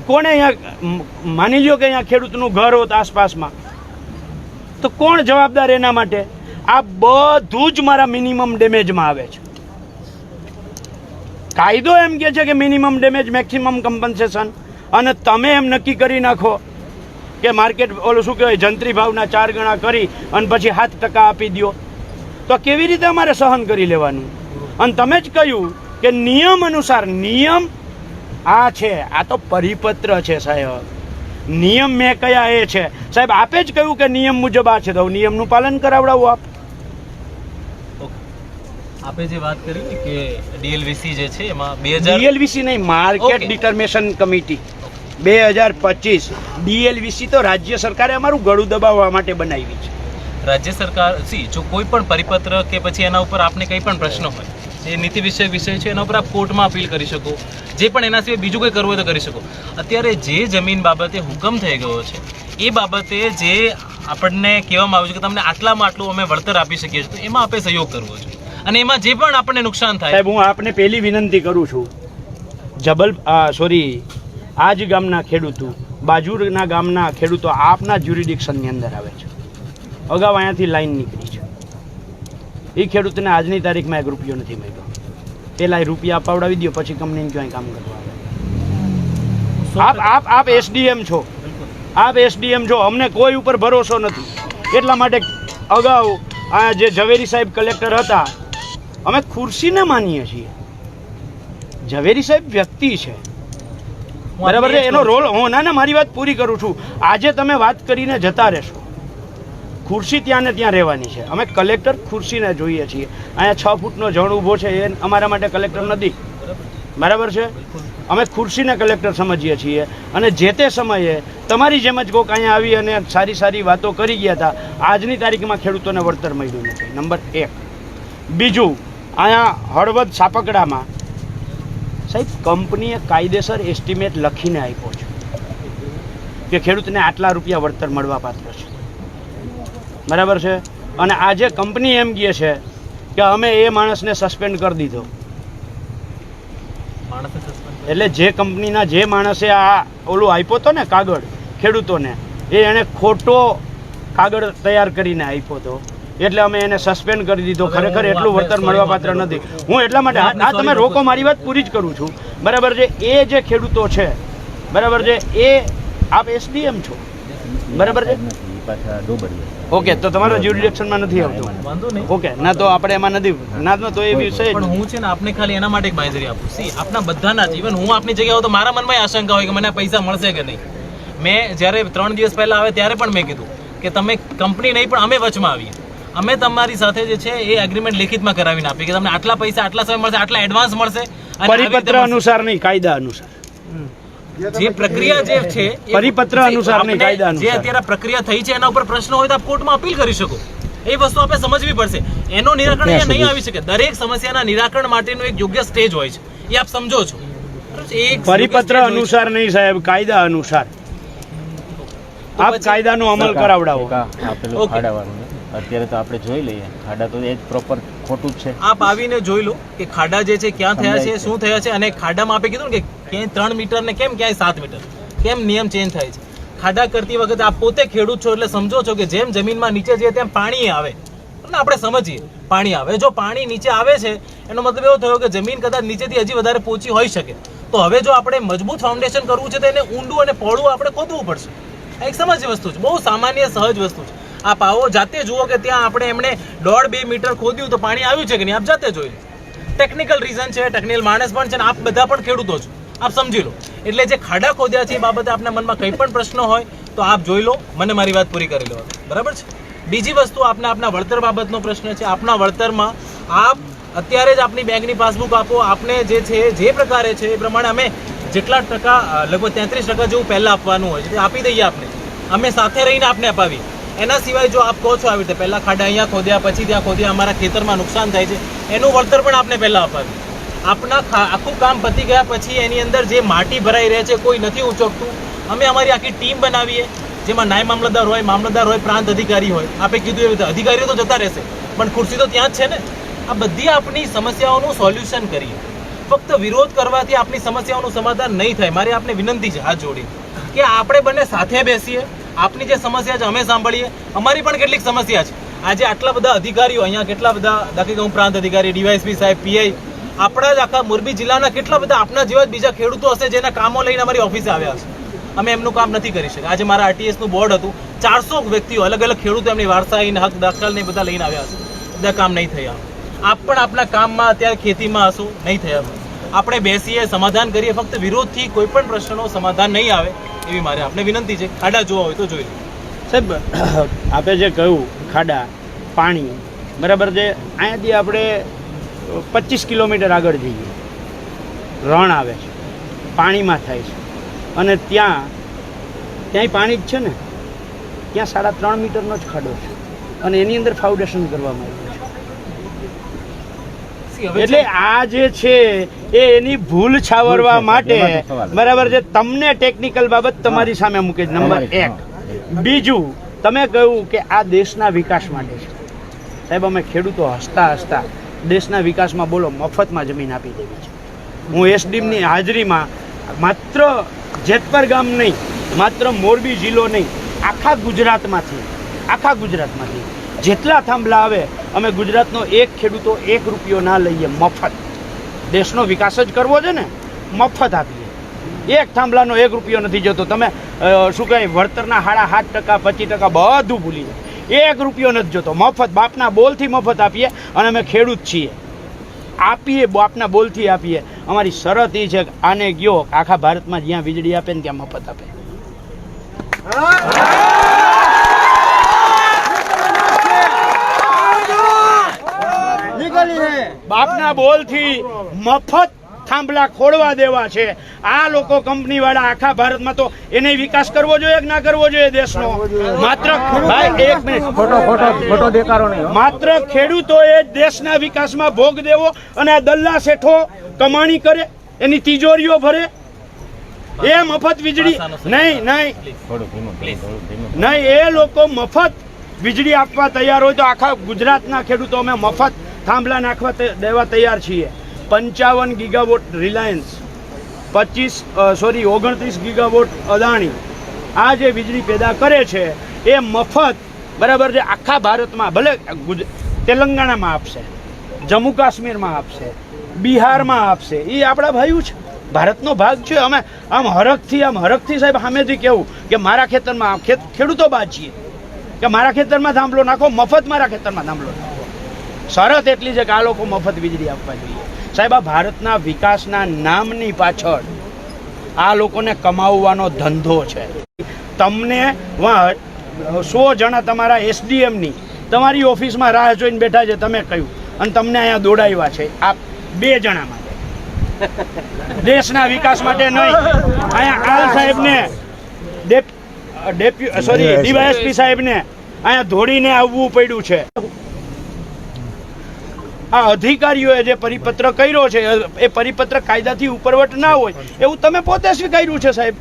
કોણે અહીંયા માની લ્યો કે અહીંયા ખેડૂતનું ઘર હોત આસપાસમાં, તો કોણ જવાબદાર એના માટે? આ બધું જ મારા મિનિમમ ડેમેજમાં આવે છે. કાયદો એમ કહે છે કે મિનિમમ ડેમેજ મેક્સિમમ કમ્પન્સેશન, અને તમે એમ નક્કી કરી નાખો કે માર્કેટ ઓલું શું કહેવાય જંત્રી ભાવના 4 ગણા કરી અને પછી 7% આપી દો, તો કેવી રીતે અમારે સહન કરી લેવાનું? અને તમે જ કહ્યું કે નિયમ અનુસાર, નિયમ આ છે, આ તો પરિપત્ર છે સાહેબ. નિયમ મેં કયા એ છે સાહેબ, આપે જ કહ્યું કે નિયમ મુજબ આ છે, તો નિયમનું પાલન કરાવડાવો આપ. આપે જે વાત કરી કે ડીએલવીસી જે છે એમાં 2000 ડીએલવીસી નહીં, માર્કેટ ડિટર્મિનેશન કમિટી 2025. ડીએલવીસી તો રાજ્ય સરકારે અમારું ગળું દબાવવા માટે બનાવી છે. રાજ્ય સરકાર જો કોઈ પણ પરિપત્ર કે પછી એના ઉપર આપને કંઈ પણ પ્રશ્ન હોય, જે નીતિ વિષય છે એના ઉપર આપ કોર્ટમાં અપીલ કરી શકો, જે પણ એના સિવાય બીજું કંઈ કરવું હોય તો કરી શકો. અત્યારે જે જમીન બાબતે હુકમ થઈ ગયો છે એ બાબતે જે આપણને કહેવામાં આવ્યું છે કે તમને આટલામાં આટલું અમે વળતર આપી શકીએ છીએ, તો એમાં આપણે સહયોગ કરવો જોઈએ. અને એમાં જે પણ આપણને નુકસાન થાય, સાહેબ હું આપને પહેલી વિનંતી કરું છું, આ જ ગામના ખેડૂતો, બાજુના ગામના ખેડૂતો આપના જ્યુરિડિક્શનની અંદર આવે છે. અગાઉ અહીંયાથી લાઈન નીકળી છે. એ ખેડૂતને આજની તારીખમાં 1 રૂપિયો નથી મળ્યો. પહેલાં એ રૂપિયા અપાવડાવી દો, પછી કંપનીને ક્યાંય કામ કરવા આવે. આપ એસડીએમ છો, આપ એસડીએમ છો, અમને કોઈ ઉપર ભરોસો નથી. એટલા માટે અગાઉ આ જે ઝવેરી સાહેબ કલેક્ટર હતા, અમે ખુરશીને માનીએ છીએ. ઝવેરી સાહેબ વ્યક્તિ છે, બરાબર છે, એનો રોલ. હું ના મારી વાત પૂરી કરું છું. આજે તમે વાત કરીને જતા રહેશો, ખુરશી ત્યાં ને ત્યાં રહેવાની છે. અમે કલેક્ટર ખુરશીને જોઈએ છીએ. અહીંયા 6 ફૂટનો જણ ઊભો છે એ અમારા માટે કલેક્ટર નથી, બરાબર છે. અમે ખુરશીને કલેક્ટર સમજીએ છીએ. અને જે તે સમયે તમારી જેમ જ કોઈક અહીંયા આવી અને સારી સારી વાતો કરી ગયા હતા. આજની તારીખમાં ખેડૂતોને વળતર મળ્યું નથી, નંબર 1. બીજું, અહીંયા હળવદ સાપકડામાં સાહેબ કંપનીએ કાયદેસર એસ્ટિમેટ લખીને આપ્યો છે કે ખેડૂતને આટલા રૂપિયા વળતર મળવા પાત્ર છે, બરાબર છે. અને આજે કંપની એમ કહે છે કે અમે એ માણસને સસ્પેન્ડ કરી દીધો. એટલે જે કંપનીના જે માણસે આ ઓલું આપ્યો હતો ને કાગળ ખેડૂતોને, એણે ખોટો કાગળ તૈયાર કરીને આપ્યો હતો. એટલે અમે એને સસ્પેન્ડ કરી દીધો. ખરેખર એટલું વળતર મળવા પાત્ર નથી. હું એટલા માટે આ તમે રોકો, મારી વાત પૂરી જ કરું છું, બરાબર છે. એ જે ખેડૂતો છે, બરાબર છે, એ આપ SDM છો, બરાબર છે, ઓકે, તો તમારો જ્યુરિડિક્શનમાં નથી આવતું, વાંધો નહીં. ઓકે, ના તો આપણે એમાં નથી, ના તો એ વિષય પણ હું છે ને આપને ખાલી એના માટે એક બાંયધરી આપું. સી આપના બધાના જ, ઇવન હું આપની જગ્યાએ હોઉં તો મારા મનમાં આશંકા હોય કે મને પૈસા મળશે કે નહીં. મેં જ્યારે 3 દિવસ પહેલા આવે ત્યારે પણ મેં કીધું કે તમે કંપની નહીં પણ અમે વચમાં આવીએ, અમે તમારી સાથે જે છે એ એગ્રીમેન્ટ લેખિતમાં કરાવીને આપીએ કે તમને આટલા પૈસા આટલા સમય મળશે, આટલા એડવાન્સ મળશે, અને આવી રીતે પરિપત્ર અનુસાર નહીં, કાયદા અનુસાર. જે પ્રક્રિયા જે છે એ પરિપત્ર અનુસાર નહીં, કાયદા જે અનુસાર. અત્યારે પ્રક્રિયા થઈ છે એના ઉપર પ્રશ્ન હોય તો આપ કોર્ટમાં અપીલ કરી શકો. એ વસ્તુ આપણે સમજવી પડશે. એનો નિરાકરણ અહીંયા નહીં આવી શકે. દરેક સમસ્યાના નિરાકરણ માટેનું એક યોગ્ય સ્ટેજ હોય છે, એ આપ સમજો છો. એક પરિપત્ર અનુસાર નહીં સાહેબ, કાયદા અનુસાર. આપ કાયદાનો અમલ કરાવડાવો. આપેલું ખાડાવાળું અત્યારે તો આપણે જોઈ લઈએ, ખાડા તો એ જ પ્રોપર ખોટું જ છે. આપ આવીને જોઈ લો કે ખાડા જે છે ક્યાં થયા છે, શું થયા છે, અને ખાડામાં આપે કીધું ને કે ક્યાંય 3 મીટર ને કેમ ક્યાંય 7 મીટર, કેમ નિયમ ચેન્જ થાય છે. ખાડા કરતી વખતે આપ પોતે ખેડૂત છો એટલે સમજો છો કે જેમ જમીનમાં નીચે જઈએ તેમ પાણી આવે, અને આપણે સમજીએ પાણી આવે. જો પાણી નીચે આવે છે એનો મતલબ એવો થયો કે જમીન કદાચ નીચેથી હજી વધારે પહોંચી હોઈ શકે. તો હવે જો આપણે મજબૂત ફાઉન્ડેશન કરવું છે તો એને ઊંડું અને પહોળું આપણે ખોદવું પડશે. આ એક સમજ વસ્તુ છે, બહુ સામાન્ય સહજ વસ્તુ છે. આપ આવો જાતે જુઓ કે ત્યાં આપણે એમણે 1.5-2 મીટર ખોદ્યું તો પાણી આવ્યું છે કે નહીં, આપ જાતે જોઈ લો. ટેકનિકલ રીઝન છે, ટેકનિકલ માણસ પણ છે, ને આપ બધા પણ ખેડૂતો છો, આપ સમજી લો. એટલે જે ખાડા ખોદ્યા છે એ બાબતે આપના મનમાં કંઈ પણ પ્રશ્ન હોય તો આપ જોઈ લો, મને મારી વાત પૂરી કરી લો, બરાબર છે. બીજી વસ્તુ આપને આપના વળતર બાબતનો પ્રશ્ન છે. આપના વળતરમાં આપ અત્યારે જ આપની બેંકની પાસબુક આપો. આપને જે છે જે પ્રકારે છે એ પ્રમાણે અમે જેટલા ટકા, લગભગ 33% જેવું પહેલાં આપવાનું હોય છે તે આપી દઈએ આપને. અમે સાથે રહીને આપને અપાવીએ. એના સિવાય જો આપ કહો છો આવી રીતે પહેલાં ખાડા અહીંયા ખોદ્યા, પછી ત્યાં ખોદ્યા, અમારા ખેતરમાં નુકસાન થાય છે, એનું વળતર પણ આપને પહેલાં અપાવીએ. આપના આખું કામ પતી ગયા પછી એની અંદર જે માટી ભરાઈ રહે છે, કોઈ નથી ઉચકતું, અમે અમારી આખી ટીમ બનાવીએ, જેમાં નાયબ મામલતદાર હોય, પ્રાંત અધિકારી હોય. આપે કીધું એવી રીતે અધિકારીઓ તો જતા રહેશે પણ ખુરશી તો ત્યાં જ છે ને. આ બધી આપણી સમસ્યાઓનું સોલ્યુશન કરીએ. ફક્ત વિરોધ કરવાથી આપણી સમસ્યાઓનું સમાધાન નહીં થાય. મારી આપને વિનંતી છે હાથ જોડી કે આપણે બંને સાથે બેસીએ, આપની જે સમસ્યા છે અમે સાંભળીએ, અમારી પણ કેટલીક સમસ્યા છે. આજે આટલા બધા અધિકારીઓ અહીંયા, કેટલા બધા, દાખલા હું પ્રાંત અધિકારી, ડીવાયએસપી સાહેબ, પીઆઈ, આપણા જ આખા મોરબી જિલ્લાના કેટલા બધા આપના જેવા બીજા ખેડૂતો હશે જેના કામો લઈને અમારી ઓફિસે આવ્યા છે. અમે એમનું કામ નથી કરી શક્યા. આજે મારા RTS નું બોર્ડ હતું, 400 વ્યક્તિઓ, અલગ અલગ ખેડૂતો એમની વારસાઈ હક દાખલ ને બધા લઈને આવ્યા છે. બધા કામ નહીં થયા. આપ પણ આપના કામમાં અત્યારે ખેતીમાં હશો, નહીં થયા. આપણે બેસીએ, સમાધાન કરીએ. ફક્ત વિરોધથી કોઈ પણ પ્રશ્નનો સમાધાન નહીં આવે એવી મારે આપને વિનંતી છે. ખાડા જોવા હોય તો જોઈ લો. સાહેબ, આપે જે કહ્યું ખાડા, પાણી, બરાબર છે, અહીંયાથી આપણે 25 કિલોમીટર આગળ જઈએ, રણ આવે છે, પાણીમાં થાય છે, અને ત્યાંય પાણી જ છે ને, ત્યાં 3.5 મીટરનો જ ખાડો છે, અને એની અંદર ફાઉન્ડેશન કરવામાં આવ્યું છે. એટલે આ જે છે એ એની ભૂલ છાવરવા માટે, બરાબર છે, તમને ટેકનિકલ બાબત તમારી સામે મૂકે. નંબર 1. બીજું, તમે કહ્યું કે આ દેશના વિકાસ માટે છે. સાહેબ, અમે ખેડૂતો હસતા દેશના વિકાસમાં બોલો મફતમાં જમીન આપી દેવી છે. હું SDMની હાજરીમાં માત્ર જેતપર ગામ નહીં, માત્ર મોરબી જિલ્લો નહીં, આખા ગુજરાતમાંથી જેટલા થાંભલા આવે, અમે ગુજરાતનો એક ખેડૂતો 1 રૂપિયો ના લઈએ, મફત. દેશનો વિકાસ જ કરવો છે ને, મફત આપીએ. એક થાંભલાનો 1 રૂપિયો નથી જતો. તમે શું કહે, વળતરના 7.5%, 25% બધું ભૂલી જાય. 1 રૂપિયો નથી જતો, મફત, બાપના બોલથી મફત આપીએ. અને અમે ખેડૂત છીએ, આપીએ, બાપના બોલથી આપીએ. અમારી શરત એ છે કે આને ગયો આખા ભારતમાં જ્યાં વીજળી આપે ને ત્યાં મફત આપે. બાપના બોલથી મફત થાંભલા ખોડવા દેવા છે. આ લોકો કંપની વાળા આખા ભારતમાં, તો એને વિકાસ કરવો જોઈએ કે ના કરવો જોઈએ દેશનો? માત્ર ભાઈ 1 મિનિટ, ખોટો દેખાડો નહીં. માત્ર ખેડૂતોએ દેશના વિકાસમાં ભોગ દેવો, અને આ દલ્લા શેઠો કમાણી કરે, એની તિજોરીઓ ભરે, એ મફત વીજળી નહીં. એ લોકો મફત વીજળી આપવા તૈયાર હોય તો આખા ગુજરાતના ખેડૂતો અમે મફત થાંભલા નાખવા દેવા તૈયાર છીએ. 55 ગીગાવોટ રિલાયન્સ, 29 ગીગાવોટ અદાણી આ જે વીજળી પેદા કરે છે એ મફત બરાબર છે, આખા ભારતમાં ભલે તેલંગાણામાં આપશે, જમ્મુ કાશ્મીરમાં આપશે, બિહારમાં આપશે, એ આપણા ભાઈઓ છે, ભારતનો ભાગ છે. અમે આમ હરખથી સાહેબ સામેથી કહેવું કે મારા ખેતરમાં ખેડૂતો બાદ છીએ કે મારા ખેતરમાં થાંભલો નાખો, મફત મારા ખેતરમાં થાંભલો નાખો. શરત એટલી છે કે આ લોકો મફત વીજળી આપવા જોઈએ. સાહેબ આ ભારતના વિકાસના નામની પાછળ આ લોકોને કમાવવાનો ધંધો છે. તમને 100 જણા તમારા એસડીએમની તમારી ઓફિસમાં રાહ જોઈને બેઠા છે, તમે કહ્યું, અને તમને અહીંયા દોડાવ્યા છે આ 2 જણા માટે, દેશના વિકાસ માટે નહીં. અહીંયા આલ સાહેબને ડીવાયએસપી સાહેબને અહીંયા દોડીને આવવું પડ્યું છે. આ અધિકારીઓએ જે પરિપત્ર કર્યો છે એ પરિપત્ર કાયદાથી ઉપરવટ ના હોય એવું તમે પોતે સ્વીકાર્યું છે સાહેબ.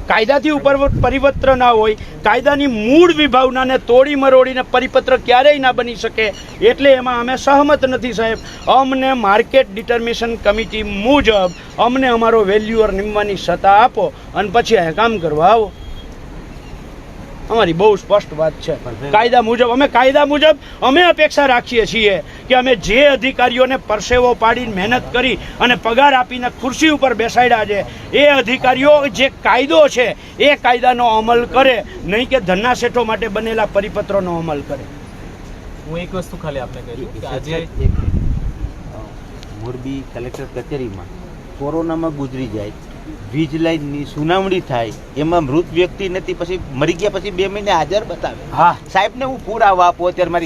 કાયદાથી ઉપરવટ પરિપત્ર ના હોય, કાયદાની મૂળ વિભાવનાને તોડી મરોડીને પરિપત્ર ક્યારેય ના બની શકે, એટલે એમાં અમે સહમત નથી સાહેબ. અમને માર્કેટ ડિટર્મિનેશન કમિટી મુજબ અમને અમારો વેલ્યુઅર નિમવાની સત્તા આપો અને પછી અહીંયા કામ કરવા આવો. અમારી બહુ સ્પષ્ટ વાત છે. કાયદા મુજબ અમે અપેક્ષા રાખીએ છીએ કે અમે જે અધિકારીઓને પરસેવો પાડીને મહેનત કરી અને પગાર આપીને ખુરશી ઉપર બેસાડ્યા છે, એ અધિકારીઓ જે કાયદો છે એ કાયદાનો અમલ કરે, નહીં કે ધન્ના શેઠો માટે બનેલા પરિપત્રોનો અમલ કરે. હું એક વસ્તુ ખાલી આપને કહી દઉં કે આજે મોરબી કલેક્ટર કચેરીમાં કોરોનામાં ગુજરી જાય, વીજ લાઈનની સુનાવણી થાય, એમાં મૃત વ્યક્તિ નથી, પછી મરી ગયા પછી 2 મહિને હાજર બતાવે. હા સાહેબને હું પુરાવા આપો, અત્યારે મારી